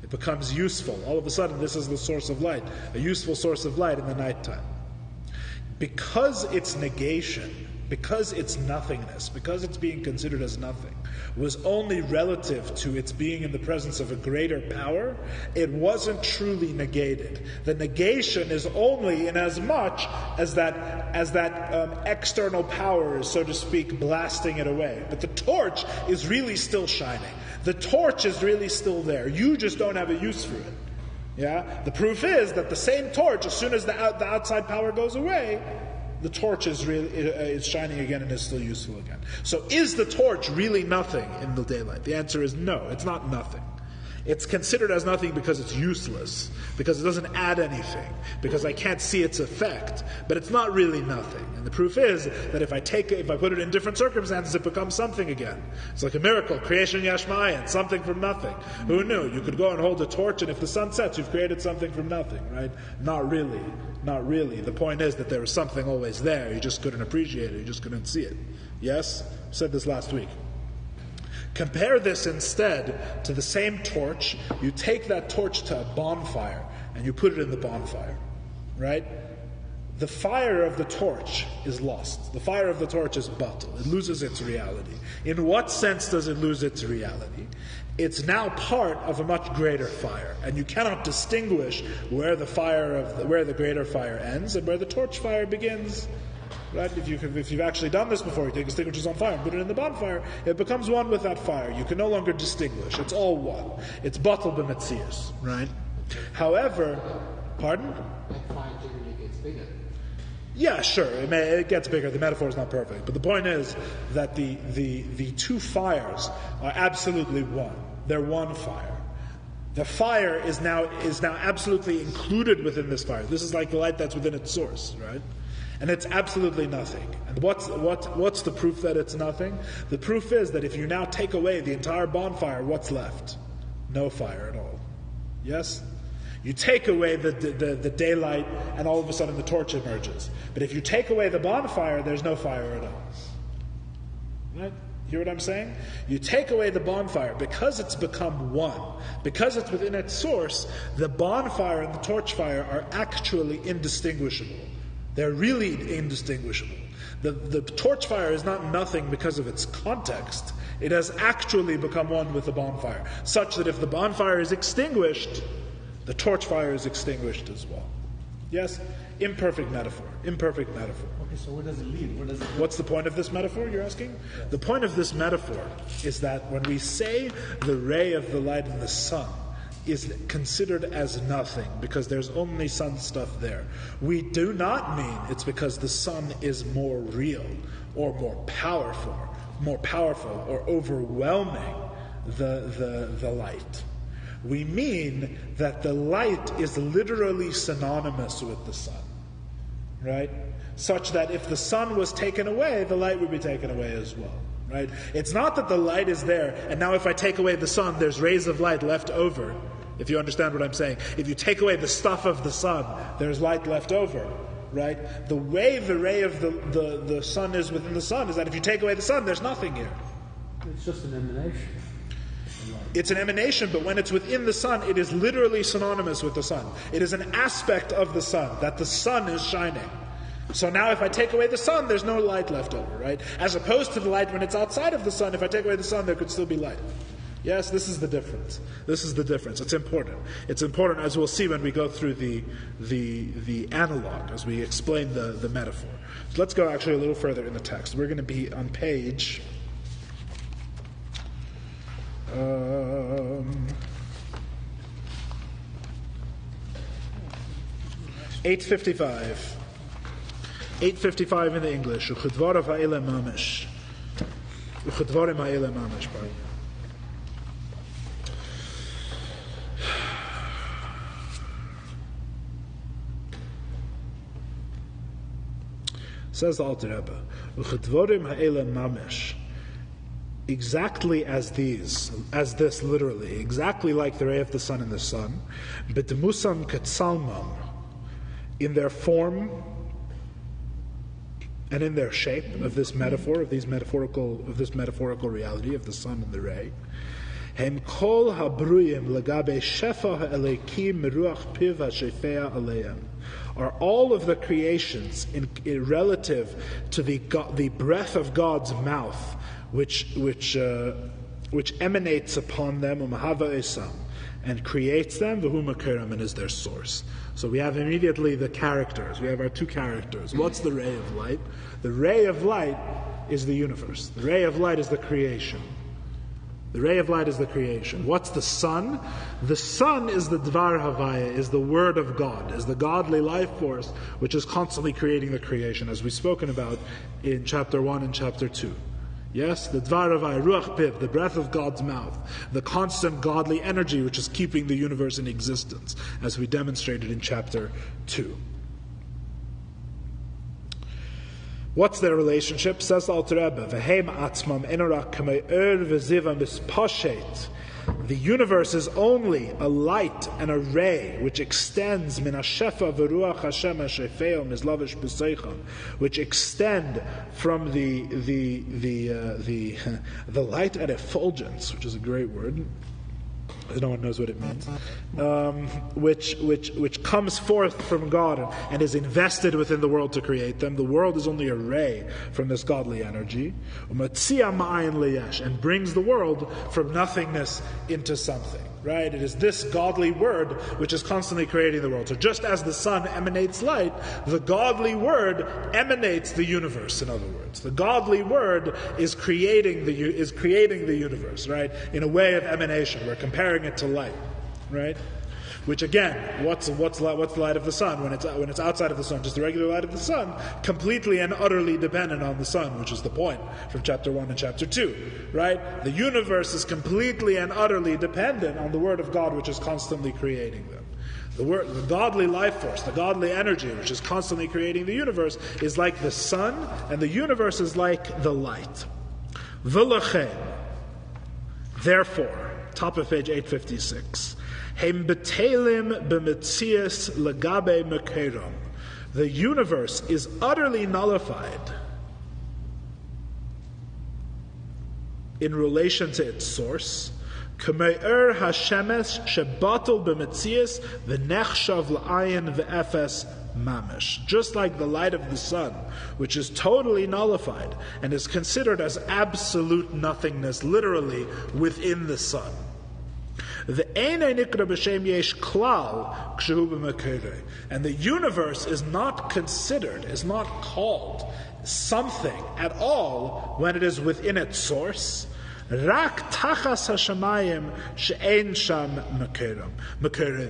It becomes useful. All of a sudden this is the source of light, a useful source of light in the nighttime. Because its negation, because its nothingness, because it's being considered as nothing, was only relative to its being in the presence of a greater power, it wasn't truly negated. The negation is only in as much as that external power is, so to speak, blasting it away. But the torch is really still shining. The torch is really still there. You just don't have a use for it. Yeah? The proof is that the same torch, as soon as the outside power goes away, the torch is shining again and is still useful again. So is the torch really nothing in the daylight? The answer is no, it's not nothing. It's considered as nothing because it's useless, because it doesn't add anything, because I can't see its effect, but it's not really nothing. And the proof is that if I put it in different circumstances, it becomes something again. It's like a miracle, creation yashmayan, something from nothing. Who knew? You could go and hold a torch, and if the sun sets, you've created something from nothing, right? Not really. Not really. The point is that there was something always there. You just couldn't appreciate it. You just couldn't see it. Yes? I said this last week. Compare this instead to the same torch. You take that torch to a bonfire and you put it in the bonfire, right? The fire of the torch is lost. The fire of the torch is batal. It loses its reality. In what sense does it lose its reality? It's now part of a much greater fire, and you cannot distinguish where the greater fire ends and where the torch fire begins. Right? If you've actually done this before, you take extinguishers on fire and put it in the bonfire, it becomes one with that fire. You can no longer distinguish. It's all one. It's batal b'metzius, right? However, pardon? That fire generally gets bigger. Yeah, sure. It gets bigger. The metaphor is not perfect, but the point is that the two fires are absolutely one. They're one fire. The fire is now absolutely included within this fire. This is like the light that's within its source, right? And it's absolutely nothing. And what's the proof that it's nothing? The proof is that if you now take away the entire bonfire, what's left? No fire at all. Yes? You take away the daylight, and all of a sudden the torch emerges. But if you take away the bonfire, there's no fire at all. Right? Hear what I'm saying? You take away the bonfire, because it's become one, because it's within its source, the bonfire and the torch fire are actually indistinguishable. They're really indistinguishable. The torch fire is not nothing because of its context. It has actually become one with the bonfire, such that if the bonfire is extinguished, the torch fire is extinguished as well. Yes? Imperfect metaphor. Imperfect metaphor. Okay, so where does it lead? Where does it What's the point of this metaphor, you're asking? Yes. The point of this metaphor is that when we say the ray of the light in the sun is considered as nothing because there's only sun stuff there, we do not mean it's because the sun is more real or more powerful or overwhelming the light. We mean that the light is literally synonymous with the sun, right? Such that if the sun was taken away, the light would be taken away as well, right? It's not that the light is there, and now if I take away the sun, there's rays of light left over, if you understand what I'm saying. If you take away the stuff of the sun, there's light left over, right? The way the ray of the sun is within the sun is that if you take away the sun, there's nothing here. It's just an emanation. It's an emanation, but when it's within the sun, it is literally synonymous with the sun. It is an aspect of the sun, that the sun is shining. So now if I take away the sun, there's no light left over, right? As opposed to the light when it's outside of the sun, if I take away the sun, there could still be light. Yes, this is the difference. This is the difference. It's important. It's important, as we'll see when we go through the analog, as we explain the metaphor. So let's go actually a little further in the text. We're going to be on page 855. 855 in the English. Uchedvarim ha'ele mamish. Uchedvarim ha'ele mamish. Says the Alter Rebbe, "Uchedvorim ha'elam mamish." Exactly as this literally, exactly like the ray of the sun in the sun, b'demusam ketzalmam, in their form and in their shape of this metaphor, of this metaphorical reality of the sun and the ray. Hem kol habruyim legabe shefa ha'elekim meruach piv ha'shefea aleim, are all of the creations in relative to the breath of God's mouth, which emanates upon them, umahava esam, and creates them, v'hu makeram, and is their source. So we have immediately the characters. We have our two characters. What's the ray of light? The ray of light is the universe. The ray of light is the creation. The ray of light is the creation. What's the sun? The sun is the Dvar Havaya, is the word of God, is the godly life force which is constantly creating the creation, as we've spoken about in chapter 1 and chapter 2. Yes, the Dvar Havaya, Ruach Piv, the breath of God's mouth, the constant godly energy which is keeping the universe in existence, as we demonstrated in chapter 2. What's their relationship? Says the Alter Rebbe, "V'heim atzmam enorak kamei v'ziva mispashet." The universe is only a light and a ray which extends min hashefa v'ruach Hashem hashefeo mizlavish b'seicham, which extend from the light and effulgence, which is a great word. No one knows what it means. Which comes forth from God and is invested within the world to create them. The world is only a ray from this godly energy. And brings the world from nothingness into something. Right? It is this godly word which is constantly creating the world. So just as the sun emanates light, the godly word emanates the universe, in other words. The godly word is creating the universe, right? In a way of emanation. We're comparing it to light, right? Which again, what's the light of the sun? When it's outside of the sun, just the regular light of the sun, completely and utterly dependent on the sun, which is the point from chapter 1 and chapter 2, right? The universe is completely and utterly dependent on the word of God, which is constantly creating them. The godly life force, the godly energy, which is constantly creating the universe, is like the sun, and the universe is like the light. V'lachen, therefore, top of page 856. The universe is utterly nullified in relation to its source. Just like the light of the sun, which is totally nullified and is considered as absolute nothingness, literally within the sun. And the universe is not considered, is not called something at all when it is within its source. Rak tachas hashamayim she'ein sham makerem.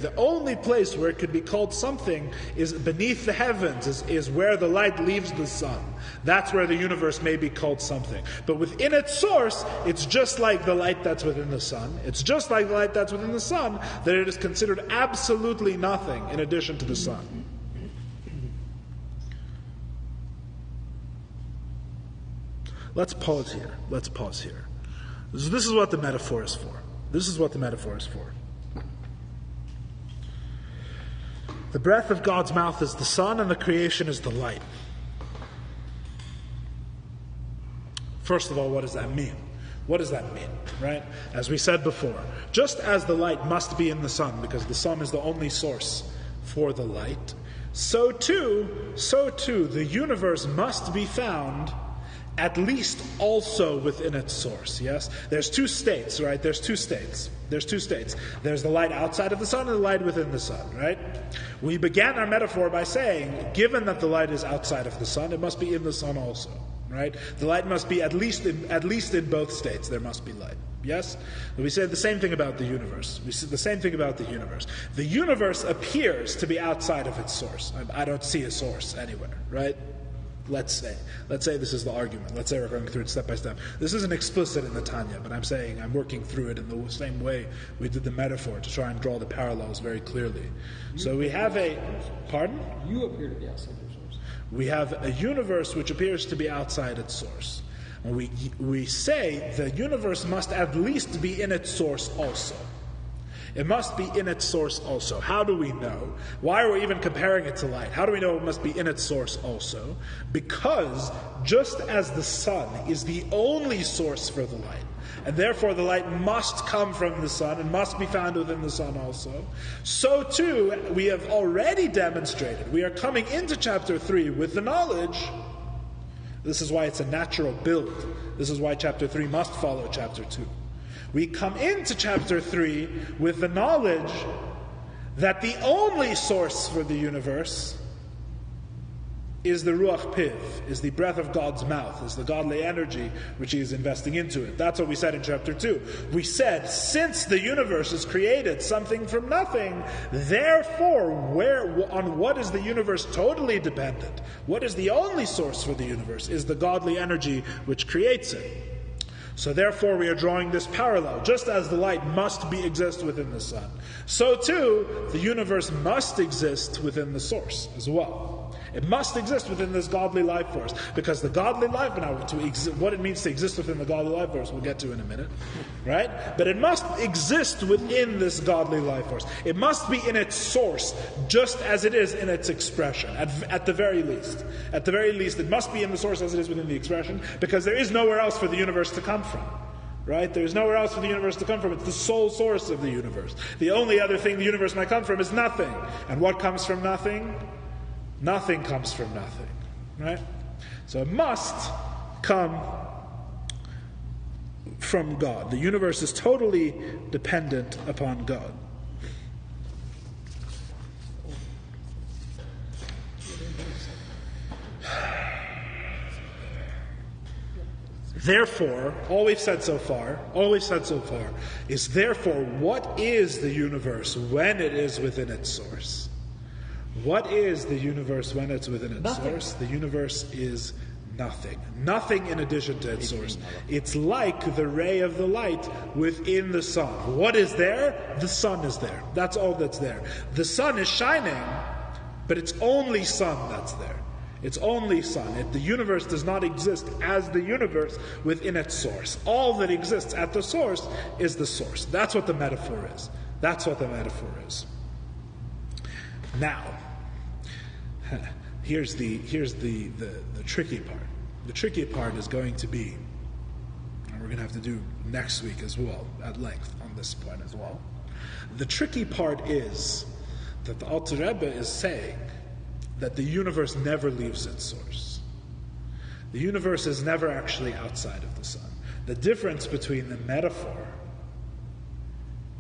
The only place where it could be called something is beneath the heavens, is where the light leaves the sun. That's where the universe may be called something. But within its source, it's just like the light that's within the sun. It's just like the light that's within the sun, that it is considered absolutely nothing in addition to the sun. Let's pause here. This is what the metaphor is for. The breath of God's mouth is the sun, and the creation is the light. First of all, what does that mean? Right? As we said before, just as the light must be in the sun, because the sun is the only source for the light, so too, the universe must be found at least also within its source, yes? There's two states, right? There's two states. There's the light outside of the sun and the light within the sun, right? We began our metaphor by saying, given that the light is outside of the sun, it must be in the sun also, right? The light must be at least in both states. There must be light, yes? We said the same thing about the universe. The universe appears to be outside of its source. I don't see a source anywhere, right? Let's say this is the argument. Let's say we're going through it step by step. This isn't explicit in the Tanya, but I'm saying I'm working through it in the same way we did the metaphor to try and draw the parallels very clearly. So we have a... Pardon? You appear to be outside your source. We have a universe which appears to be outside its source. And we say the universe must at least be in its source also. It must be in its source also. How do we know? Why are we even comparing it to light? How do we know it must be in its source also? Because just as the sun is the only source for the light, and therefore the light must come from the sun and must be found within the sun also, so too we have already demonstrated. We are coming into chapter 3 with the knowledge. This is why it's a natural build. This is why chapter 3 must follow chapter 2. We come into chapter 3 with the knowledge that the only source for the universe is the Ruach Piv, is the breath of God's mouth, is the godly energy which He is investing into it. That's what we said in chapter 2. We said, since the universe is created something from nothing, therefore, on what is the universe totally dependent? What is the only source for the universe? Is the godly energy which creates it. So therefore we are drawing this parallel. Just as the light must exist within the sun, so too the universe must exist within the source as well. It must exist within this godly life force, because the godly life, what it means to exist within the godly life force, we'll get to in a minute, right? But it must exist within this godly life force. It must be in its source, just as it is in its expression, at the very least. At the very least, it must be in the source as it is within the expression, because there is nowhere else for the universe to come from. Right? There's nowhere else for the universe to come from. It's the sole source of the universe. The only other thing the universe might come from is nothing. And what comes from nothing? Nothing comes from nothing. Right? So it must come from God. The universe is totally dependent upon God. Therefore, all we've said so far is therefore, what is the universe when it is within its source? What is the universe when it's within its source? The universe is nothing. Nothing in addition to its source. It's like the ray of the light within the sun. What is there? The sun is there. That's all that's there. The sun is shining, but it's only sun that's there. It's only sun. The universe does not exist as the universe within its source. All that exists at the source is the source. That's what the metaphor is. That's what the metaphor is. Now, here's the tricky part. The tricky part is going to be, and we're going to have to do next week as well, at length on this point as well. The tricky part is that the Alter Rebbe is saying that the universe never leaves its source. The universe is never actually outside of the sun. The difference between the metaphor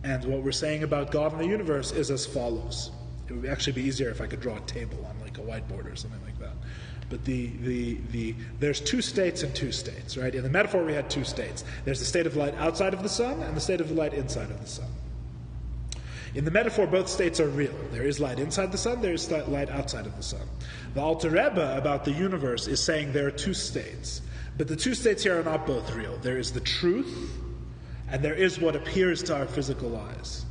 and what we're saying about God and the universe is as follows. It would actually be easier if I could draw a table on like a whiteboard or something like that. But there's two states and two states, right? In the metaphor we had two states. There's the state of light outside of the sun and the state of the light inside of the sun. In the metaphor, both states are real. There is light inside the sun, there is light outside of the sun. The Alter Rebbe about the universe is saying there are two states. But the two states here are not both real. There is the truth, and there is what appears to our physical eyes.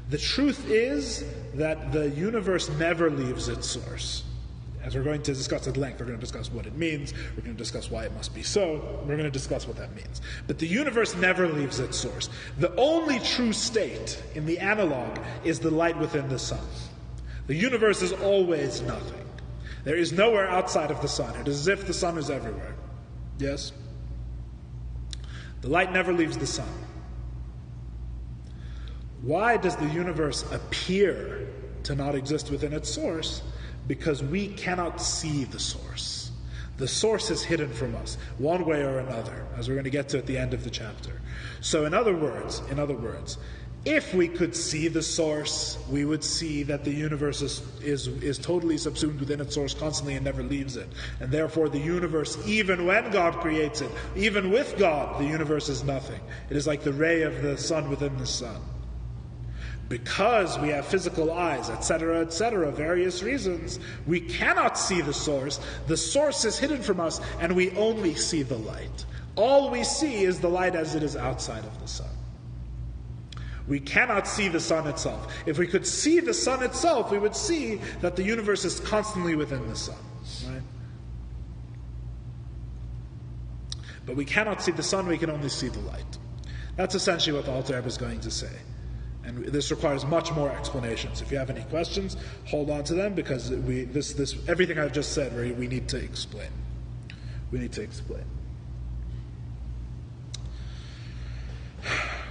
The truth is that the universe never leaves its source. As we're going to discuss at length, we're going to discuss what it means, we're going to discuss why it must be so, we're going to discuss what that means. But the universe never leaves its source. The only true state in the analog is the light within the sun. The universe is always nothing. There is nowhere outside of the sun. It is as if the sun is everywhere. Yes? The light never leaves the sun. Why does the universe appear to not exist within its source? Because we cannot see the source. The source is hidden from us, one way or another, as we're going to get to at the end of the chapter. So in other words, if we could see the source, we would see that the universe is totally subsumed within its source constantly and never leaves it. And therefore the universe, even when God creates it, even with God, the universe is nothing. It is like the ray of the sun within the sun. Because we have physical eyes, etc., various reasons, we cannot see the source. The source is hidden from us, and we only see the light. All we see is the light as it is outside of the sun. We cannot see the sun itself. If we could see the sun itself, we would see that the universe is constantly within the sun. Right? But we cannot see the sun, we can only see the light. That's essentially what the Alter Rebbe is going to say. And this requires much more explanations. If you have any questions, hold on to them, because everything I've just said, we need to explain. We need to explain.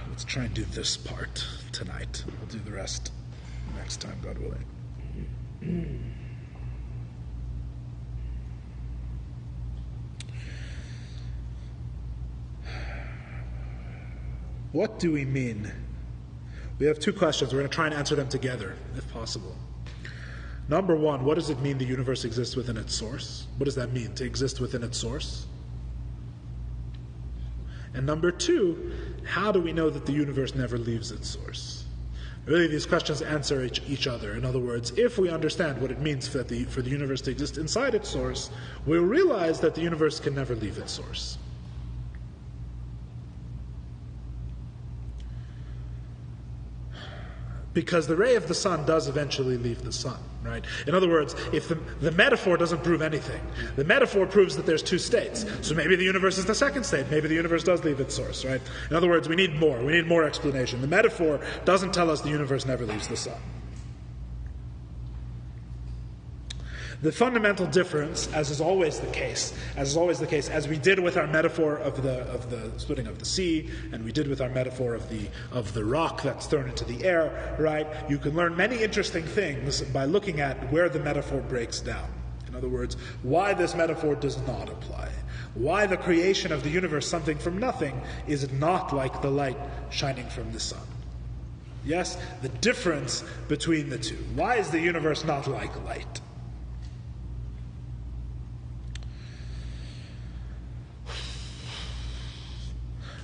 Let's try and do this part tonight. We'll do the rest next time, God willing. What do we mean? We have two questions. We're going to try and answer them together, if possible. Number one, what does it mean the universe exists within its source? What does that mean, to exist within its source? And number two, how do we know that the universe never leaves its source? Really, these questions answer each other. In other words, if we understand what it means for the universe to exist inside its source, we'll realize that the universe can never leave its source. Because the ray of the sun does eventually leave the sun, right? In other words, if the metaphor doesn't prove anything, the metaphor proves that there's two states. So maybe the universe is the second state. Maybe the universe does leave its source, right? In other words, we need more. We need more explanation. The metaphor doesn't tell us the universe never leaves the sun. The fundamental difference, as is always the case, as we did with our metaphor of the splitting of the sea, and we did with our metaphor of the rock that's thrown into the air, right? You can learn many interesting things by looking at where the metaphor breaks down. In other words, why this metaphor does not apply. Why the creation of the universe, something from nothing, is not like the light shining from the sun. Yes, the difference between the two. Why is the universe not like light?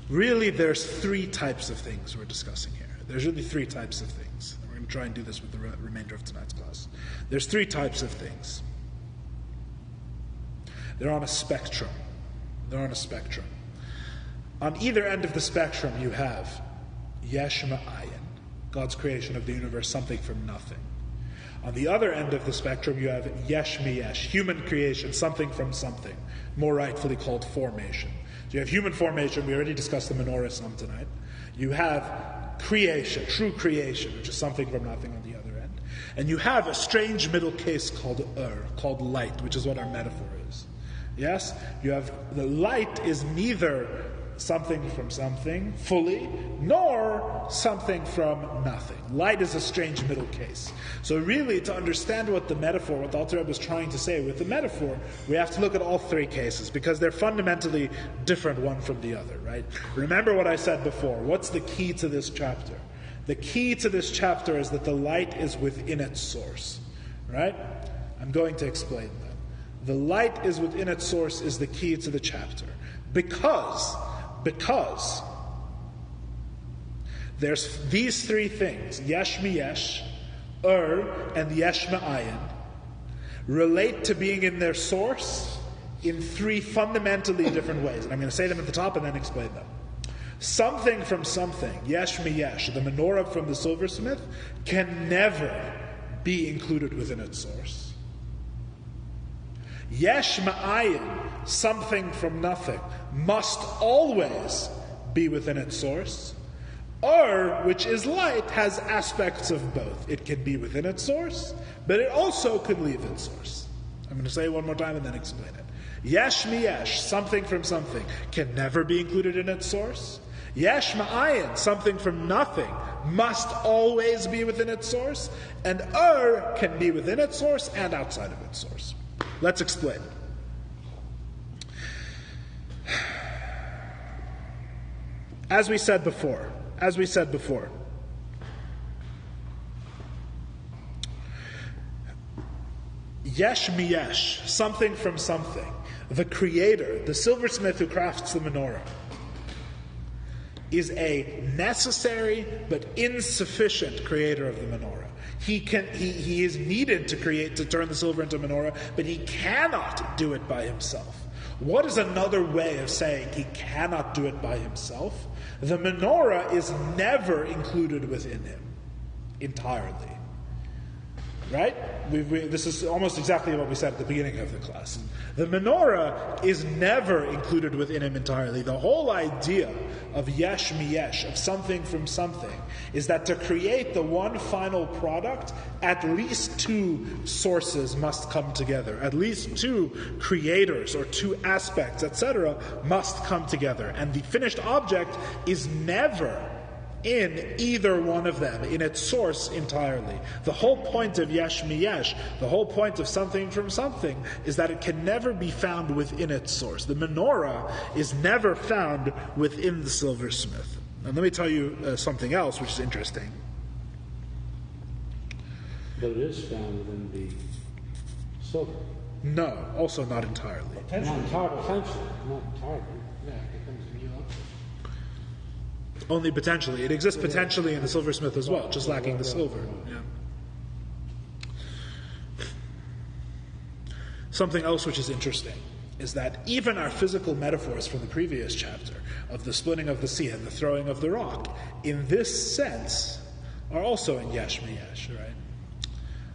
Really, there's three types of things we're discussing here. There's really three types of things. We're going to try and do this with the remainder of tonight's class. There's three types of things. They're on a spectrum. On either end of the spectrum, you have Yesh Ma'ayin, God's creation of the universe, something from nothing. On the other end of the spectrum, you have Yesh Miyesh, human creation, something from something, more rightfully called formation. So you have human formation, we already discussed the menorah some tonight. You have creation, true creation, which is something from nothing on the other end. And you have a strange middle case called called light, which is what our metaphor is. Yes? You have the light is neither something from something fully, nor something from nothing. Light is a strange middle case. So really, to understand what the Alter Rebbe is trying to say with the metaphor, we have to look at all three cases, because they're fundamentally different one from the other, right? Remember what I said before. What's the key to this chapter? The key to this chapter is that the light is within its source, right? I'm going to explain that. The light is within its source is the key to the chapter. Because there's these three things, Yesh Miyesh, and Yesh Ma'ayin, relate to being in their source in three fundamentally different ways. And I'm going to say them at the top and then explain them. Something from something, Yesh Miyesh, the menorah from the silversmith, can never be included within its source. Yesh Ma'ayin, something from nothing, must always be within its source. Which is light, has aspects of both. It can be within its source, but it also could leave its source. I'm going to say it one more time and then explain it. Yesh Miyesh, something from something, can never be included in its source. Yesh Ma'ayin, something from nothing, must always be within its source. And can be within its source and outside of its source. Let's explain. As we said before, Yesh Miyesh, something from something, the creator, the silversmith who crafts the menorah, is a necessary but insufficient creator of the menorah. He is needed to turn the silver into menorah, but he cannot do it by himself. What is another way of saying he cannot do it by himself? The menorah is never included within him entirely. right? This is almost exactly what we said at the beginning of the class. The menorah is never included within him entirely. The whole idea of yesh mi-yesh, of something from something, is that to create the one final product, at least two sources must come together. At least two creators or two aspects, etc., must come together. And the finished object is never in either one of them, in its source entirely. The whole point of yesh mi-yesh, the whole point of something from something, is that it can never be found within its source. The menorah is never found within the silversmith. And let me tell you something else which is interesting. But it is found within the silver. No, also not entirely. Not entirely, potentially. Not entirely. Yeah, it becomes real. Only potentially. It exists potentially in the silversmith as well, just lacking the silver. Yeah. Something else which is interesting is that even our physical metaphors from the previous chapter of the splitting of the sea and the throwing of the rock, in this sense, are also in yesh mi-yesh, right?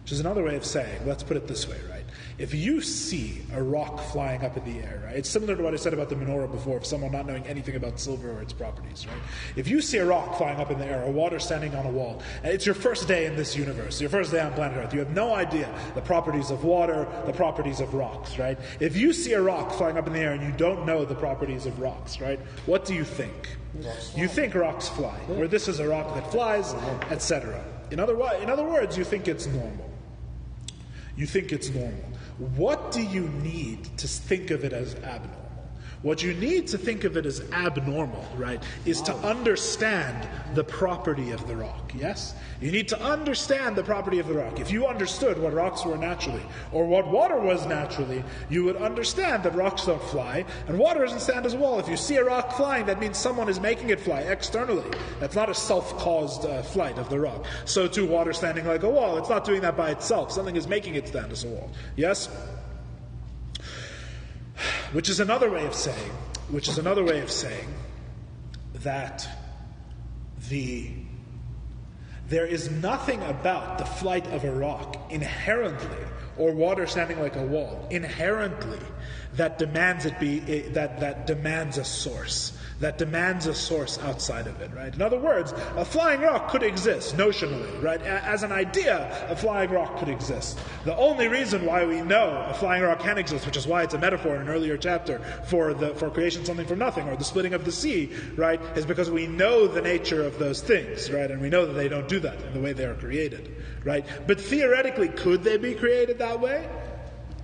Which is another way of saying, let's put it this way, right? If you see a rock flying up in the air, right? It's similar to what I said about the menorah before, of someone not knowing anything about silver or its properties, right? If you see a rock flying up in the air, or water standing on a wall, and it's your first day in this universe, your first day on planet Earth, you have no idea the properties of water, the properties of rocks, right? If you see a rock flying up in the air and you don't know the properties of rocks, right? What do you think? You think rocks fly, or this is a rock that flies, etc. In other words, you think it's normal. You think it's normal. What do you need to think of it as abnormal? What you need to think of it as abnormal, right, is to understand the property of the rock, yes? You need to understand the property of the rock. If you understood what rocks were naturally, or what water was naturally, you would understand that rocks don't fly, and water doesn't stand as well. If you see a rock flying, that means someone is making it fly externally. That's not a self-caused flight of the rock. So too, water standing like a wall. It's not doing that by itself. Something is making it stand as a wall, yes? Which is another way of saying that there is nothing about the flight of a rock inherently, or water standing like a wall, inherently, that demands that demands a source. That demands a source outside of it, right? In other words, a flying rock could exist, notionally, right? As an idea, a flying rock could exist. The only reason why we know a flying rock can exist, which is why it's a metaphor in an earlier chapter for creation something from nothing, or the splitting of the sea, right, is because we know the nature of those things, right? And we know that they don't do that in the way they are created, right? But theoretically, could they be created that way?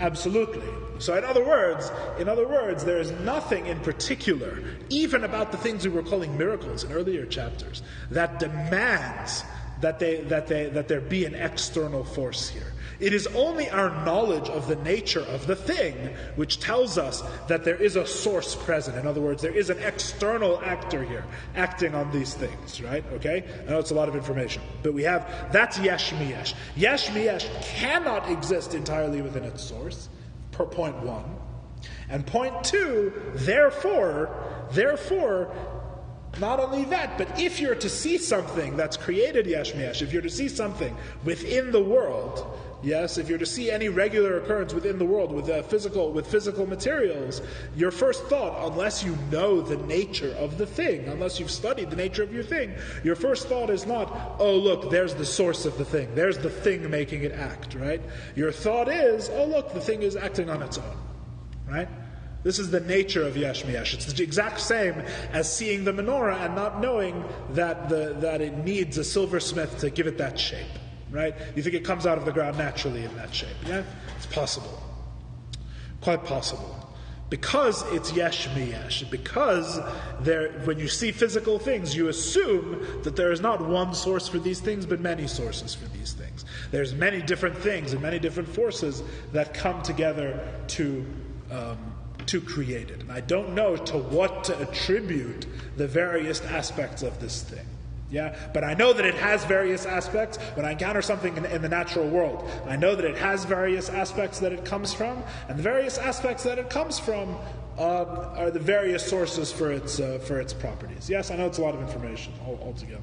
Absolutely. So in other words, there is nothing in particular, even about the things we were calling miracles in earlier chapters, that demands that there be an external force here. It is only our knowledge of the nature of the thing which tells us that there is a source present. In other words, there is an external actor here acting on these things, right? Okay? I know it's a lot of information, but that's yesh mi-yesh. Yesh mi-yesh cannot exist entirely within its source, per point one. And point two, therefore, not only that, but if you're to see something that's created yesh mi-yesh, if you're to see something within the world, yes, if you're to see any regular occurrence within the world with physical materials, your first thought, unless you know the nature of the thing, unless you've studied the nature of your thing, your first thought is not, oh look, there's the source of the thing, there's the thing making it act, right? Your thought is, oh look, the thing is acting on its own, right? This is the nature of yesh mi-yesh. It's the exact same as seeing the menorah and not knowing that it needs a silversmith to give it that shape. Right? You think it comes out of the ground naturally in that shape. Yeah? It's possible. Quite possible. Because it's yesh mi-yesh. Because when you see physical things, you assume that there is not one source for these things, but many sources for these things. There's many different things and many different forces that come together to create it. And I don't know to what to attribute the various aspects of this thing. Yeah, but I know that it has various aspects. When I encounter something in the natural world, I know that it has various aspects that it comes from, and the various aspects that it comes from are the various sources for its properties. Yes, I know it's a lot of information altogether.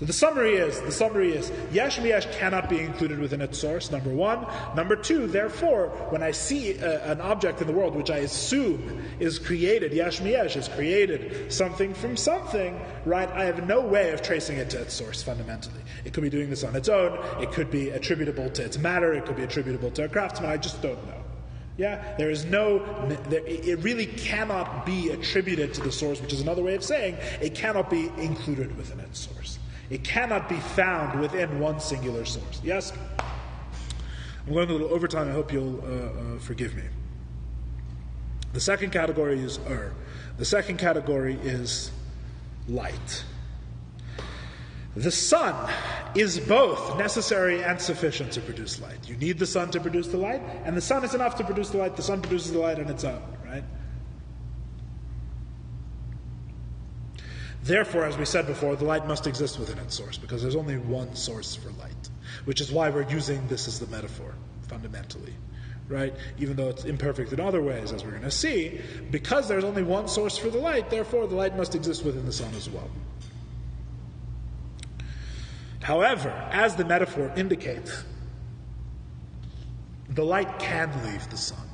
So the summary is yesh miyesh cannot be included within its source, number one. Number two, therefore, when I see an object in the world which I assume is created, yesh miyesh is created something from something, right? I have no way of tracing it to its source fundamentally. It could be doing this on its own, it could be attributable to its matter, it could be attributable to a craftsman, I just don't know. Yeah, it really cannot be attributed to the source, which is another way of saying it cannot be included within its source. It cannot be found within one singular source. Yes? I'm going a little overtime, I hope you'll forgive me. The second category is The second category is light. The sun is both necessary and sufficient to produce light. You need the sun to produce the light, and the sun is enough to produce the light. The sun produces the light on its own, right? Therefore, as we said before, the light must exist within its source, because there's only one source for light, which is why we're using this as the metaphor, fundamentally, right? Even though it's imperfect in other ways, as we're going to see, because there's only one source for the light, therefore the light must exist within the sun as well. However, as the metaphor indicates, the light can leave the sun.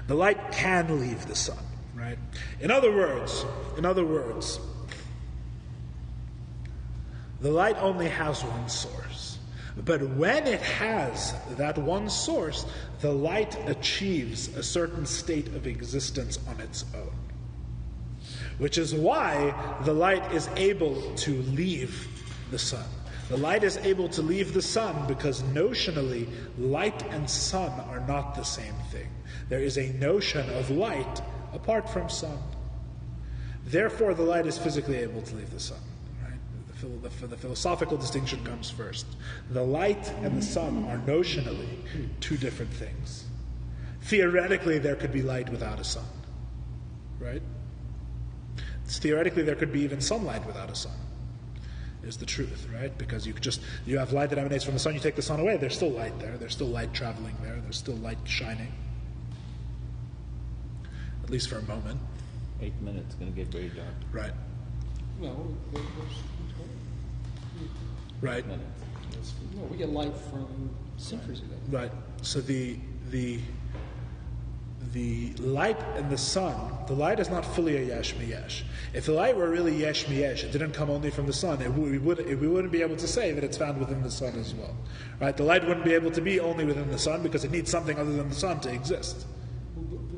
The light can leave the sun, right? In other words, the light only has one source. But when it has that one source, the light achieves a certain state of existence on its own. Which is why the light is able to leave the sun. The light is able to leave the sun because notionally, light and sun are not the same thing. There is a notion of light apart from sun. Therefore, the light is physically able to leave the sun. Right? The philosophical distinction comes first. The light and the sun are notionally two different things. Theoretically, there could be light without a sun. Right? Theoretically, there could be even sunlight without a sun, is the truth, right? Because you have light that emanates from the sun, you take the sun away, there's still light there, there's still light traveling there, there's still light shining. At least for a moment. 8 minutes, it's going to get very dark. Right. No, right. No, we get light from centuries ago. Right. So the light and the sun, the light is not fully a yesh miyesh. If the light were really yesh miyesh, it didn't come only from the sun, we wouldn't be able to say that it's found within the sun as well. Right? The light wouldn't be able to be only within the sun because it needs something other than the sun to exist.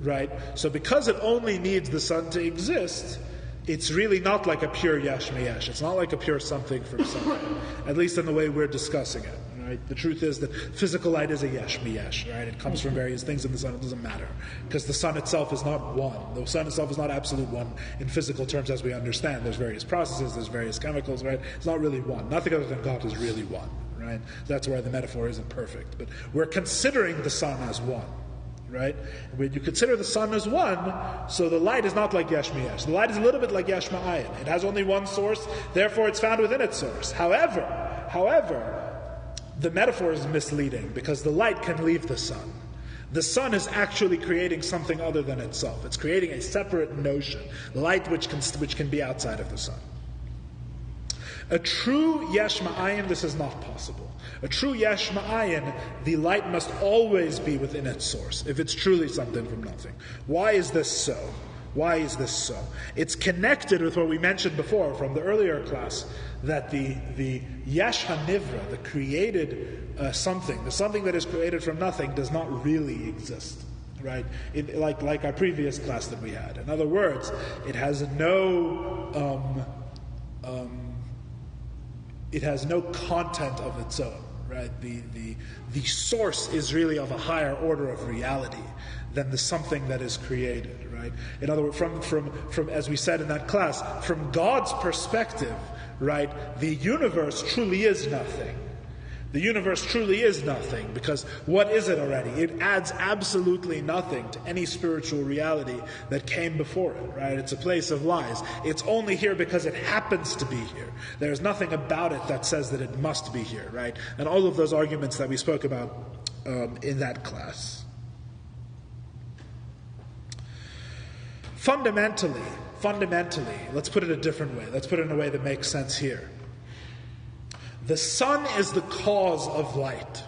Right? So because it only needs the sun to exist, it's really not like a pure yesh miyesh. It's not like a pure something from something, at least in the way we're discussing it. Right? The truth is that physical light is a yesh miyesh, right? It comes from various things in the sun, it doesn't matter. Because the sun itself is not one. The sun itself is not absolute one in physical terms as we understand. There's various processes, there's various chemicals, right? It's not really one. Nothing other than God is really one, right? That's why the metaphor isn't perfect. But we're considering the sun as one, right? When you consider the sun as one, so the light is not like yesh miyesh. The light is a little bit like yesh ma'ayin. It has only one source, therefore it's found within its source. However, the metaphor is misleading because the light can leave the sun. The sun is actually creating something other than itself. It's creating a separate notion, light which can be outside of the sun. A true yesh ma'ayin, this is not possible. A true yesh ma'ayin, the light must always be within its source, if it's truly something from nothing. Why is this so? Why is this so? It's connected with what we mentioned before from the earlier class, that the yesh hanivra, the created something, the something that is created from nothing, does not really exist, right? Like our previous class that we had. In other words, it has no content of its own, right? The source is really of a higher order of reality than the something that is created, right? In other words, from as we said in that class, from God's perspective, right, the universe truly is nothing. The universe truly is nothing, because what is it already? It adds absolutely nothing to any spiritual reality that came before it, right? It's a place of lies. It's only here because it happens to be here. There's nothing about it that says that it must be here, right? And all of those arguments that we spoke about in that class. Fundamentally, let's put it a different way. Let's put it in a way that makes sense here. The sun is the cause of light,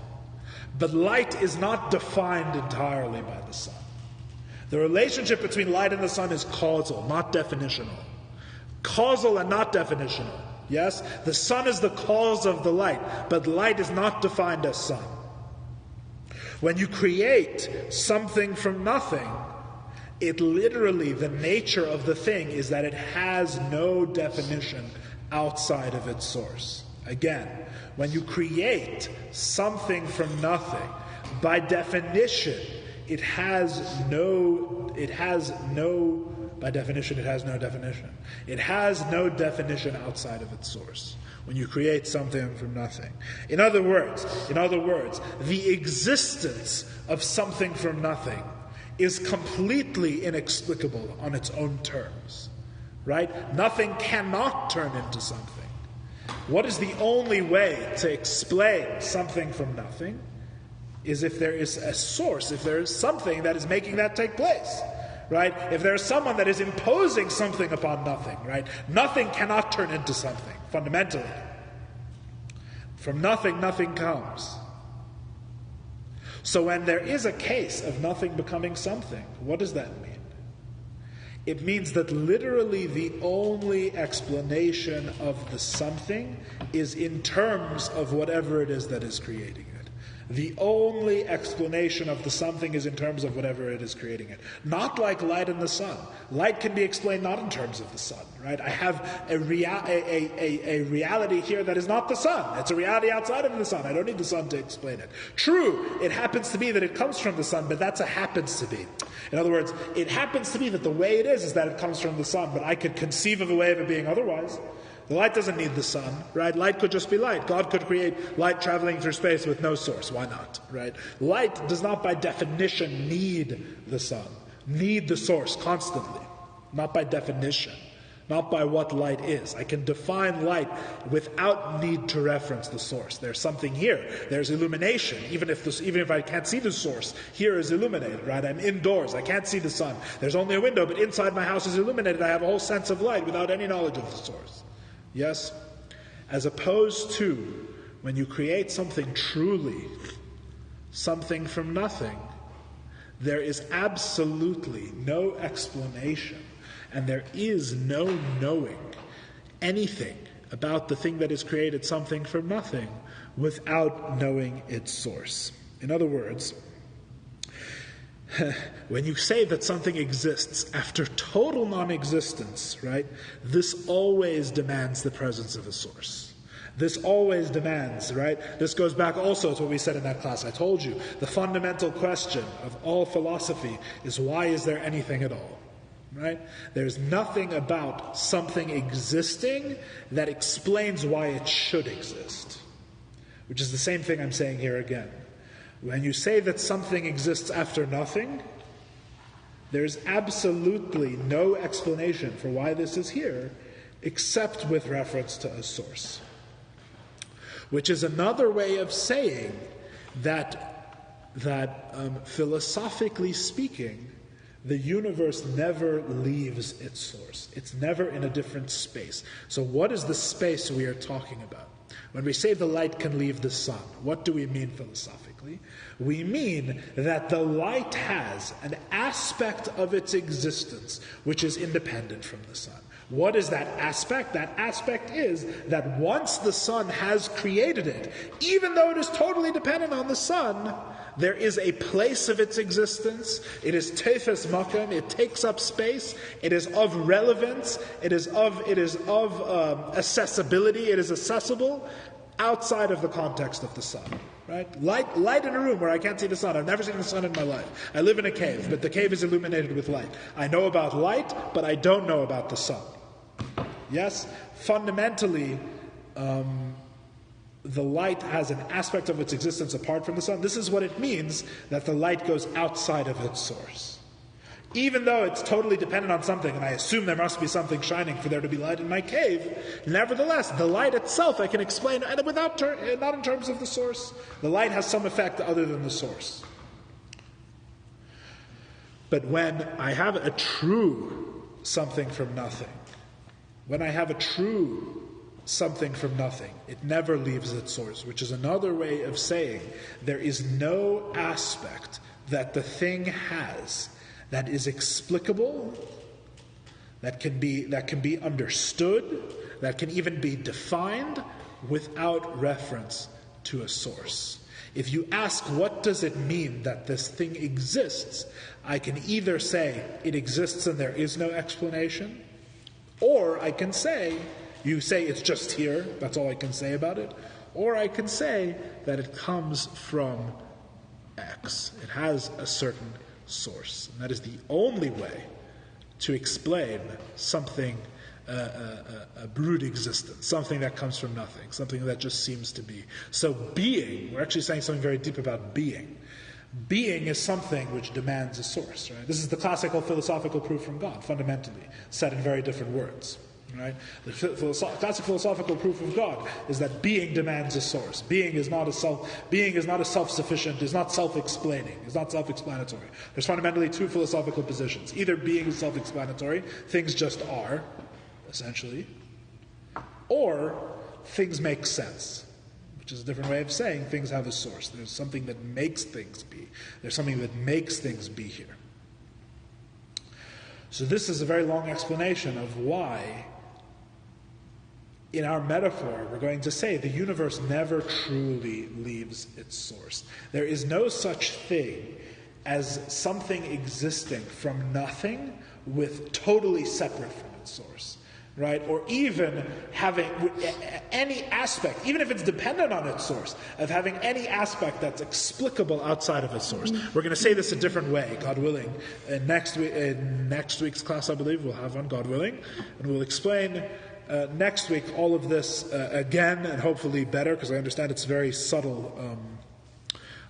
but light is not defined entirely by the sun. The relationship between light and the sun is causal, not definitional. Causal and not definitional. Yes? The sun is the cause of the light, but light is not defined as sun. When you create something from nothing, it literally, the nature of the thing is that it has no definition outside of its source. Again, when you create something from nothing, by definition, it has no definition. It has no definition outside of its source. When you create something from nothing. In other words, the existence of something from nothing is completely inexplicable on its own terms. Right? Nothing cannot turn into something. What is the only way to explain something from nothing? Is if there is a source, if there is something that is making that take place. Right? If there is someone that is imposing something upon nothing, right? Nothing cannot turn into something, fundamentally. From nothing, nothing comes. So when there is a case of nothing becoming something, what does that mean? It means that literally the only explanation of the something is in terms of whatever it is that is creating it. The only explanation of the something is in terms of whatever it is creating it. Not like light and the sun. Light can be explained not in terms of the sun, right? I have a reality here that is not the sun. It's a reality outside of the sun. I don't need the sun to explain it. True, it happens to be that it comes from the sun, but that's a happens to be. In other words, it happens to be that the way it is that it comes from the sun, but I could conceive of a way of it being otherwise. The light doesn't need the sun, right? Light could just be light. God could create light traveling through space with no source. Why not, right? Light does not by definition need the sun, need the source constantly. Not by definition, not by what light is. I can define light without need to reference the source. There's something here. There's illumination. Even if I can't see the source, here is illuminated, right? I'm indoors. I can't see the sun. There's only a window, but inside my house is illuminated. I have a whole sense of light without any knowledge of the source. Yes? As opposed to when you create something truly, something from nothing, there is absolutely no explanation and there is no knowing anything about the thing that is created, something from nothing, without knowing its source. In other words, when you say that something exists after total non-existence, right, this always demands the presence of a source. This always demands, right? This goes back also to what we said in that class. I told you, the fundamental question of all philosophy is why is there anything at all? Right? There's nothing about something existing that explains why it should exist. Which is the same thing I'm saying here again. When you say that something exists after nothing, there's absolutely no explanation for why this is here, except with reference to a source. Which is another way of saying that philosophically speaking, the universe never leaves its source. It's never in a different space. So what is the space we are talking about? When we say the light can leave the sun, what do we mean philosophically? We mean that the light has an aspect of its existence which is independent from the sun. What is that aspect? That aspect is that once the sun has created it, even though it is totally dependent on the sun, there is a place of its existence. It is tefes makom. It takes up space. It is of relevance. It is of accessibility. It is accessible outside of the context of the sun. Right? Light in a room where I can't see the sun. I've never seen the sun in my life. I live in a cave, but the cave is illuminated with light. I know about light, but I don't know about the sun. Yes? Fundamentally, the light has an aspect of its existence apart from the sun. This is what it means that the light goes outside of its source. Even though it's totally dependent on something, and I assume there must be something shining for there to be light in my cave, nevertheless, the light itself I can explain not in terms of the source. The light has some effect other than the source. But when I have a true something from nothing, when I have a true something from nothing, it never leaves its source, which is another way of saying there is no aspect that the thing has that is explicable, that can be understood, that can even be defined without reference to a source. If you ask what does it mean that this thing exists, I can either say it exists and there is no explanation, or I can say, you say it's just here, that's all I can say about it, or I can say that it comes from X. It has a certain source. And that is the only way to explain something, a brute existence, something that comes from nothing, something that just seems to be. So being, we're actually saying something very deep about being. Being is something which demands a source, right? This is the classical philosophical proof from God, fundamentally, said in very different words. Right? The classic philosophical proof of God is that being demands a source. Being is not a self-sufficient, is not self-explaining, is not self-explanatory. There's fundamentally two philosophical positions. Either being is self-explanatory, things just are, essentially, or things make sense, which is a different way of saying things have a source. There's something that makes things be. There's something that makes things be here. So this is a very long explanation of why, in our metaphor, we're going to say the universe never truly leaves its source. There is no such thing as something existing from nothing with totally separate from its source, right? Or even having any aspect, even if it's dependent on its source, of having any aspect that's explicable outside of its source. We're going to say this a different way, God willing. In next week's class, I believe, we'll have one, God willing, and we'll explain next week all of this again, and hopefully better, because I understand it's a very subtle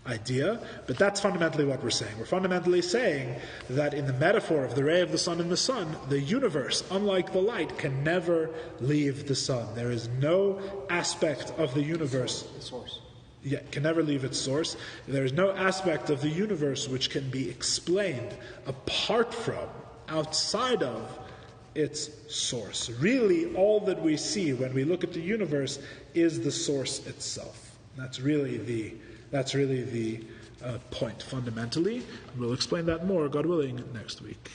idea, but that's fundamentally what we're saying. We're fundamentally saying that in the metaphor of the ray of the sun and the sun, the universe, unlike the light, can never leave the sun. There is no aspect of the universe... The source. Yeah, can never leave its source. There is no aspect of the universe which can be explained apart from, outside of, its source. Really, all that we see when we look at the universe is the source itself. That's really the point, fundamentally. We'll explain that more, God willing, next week.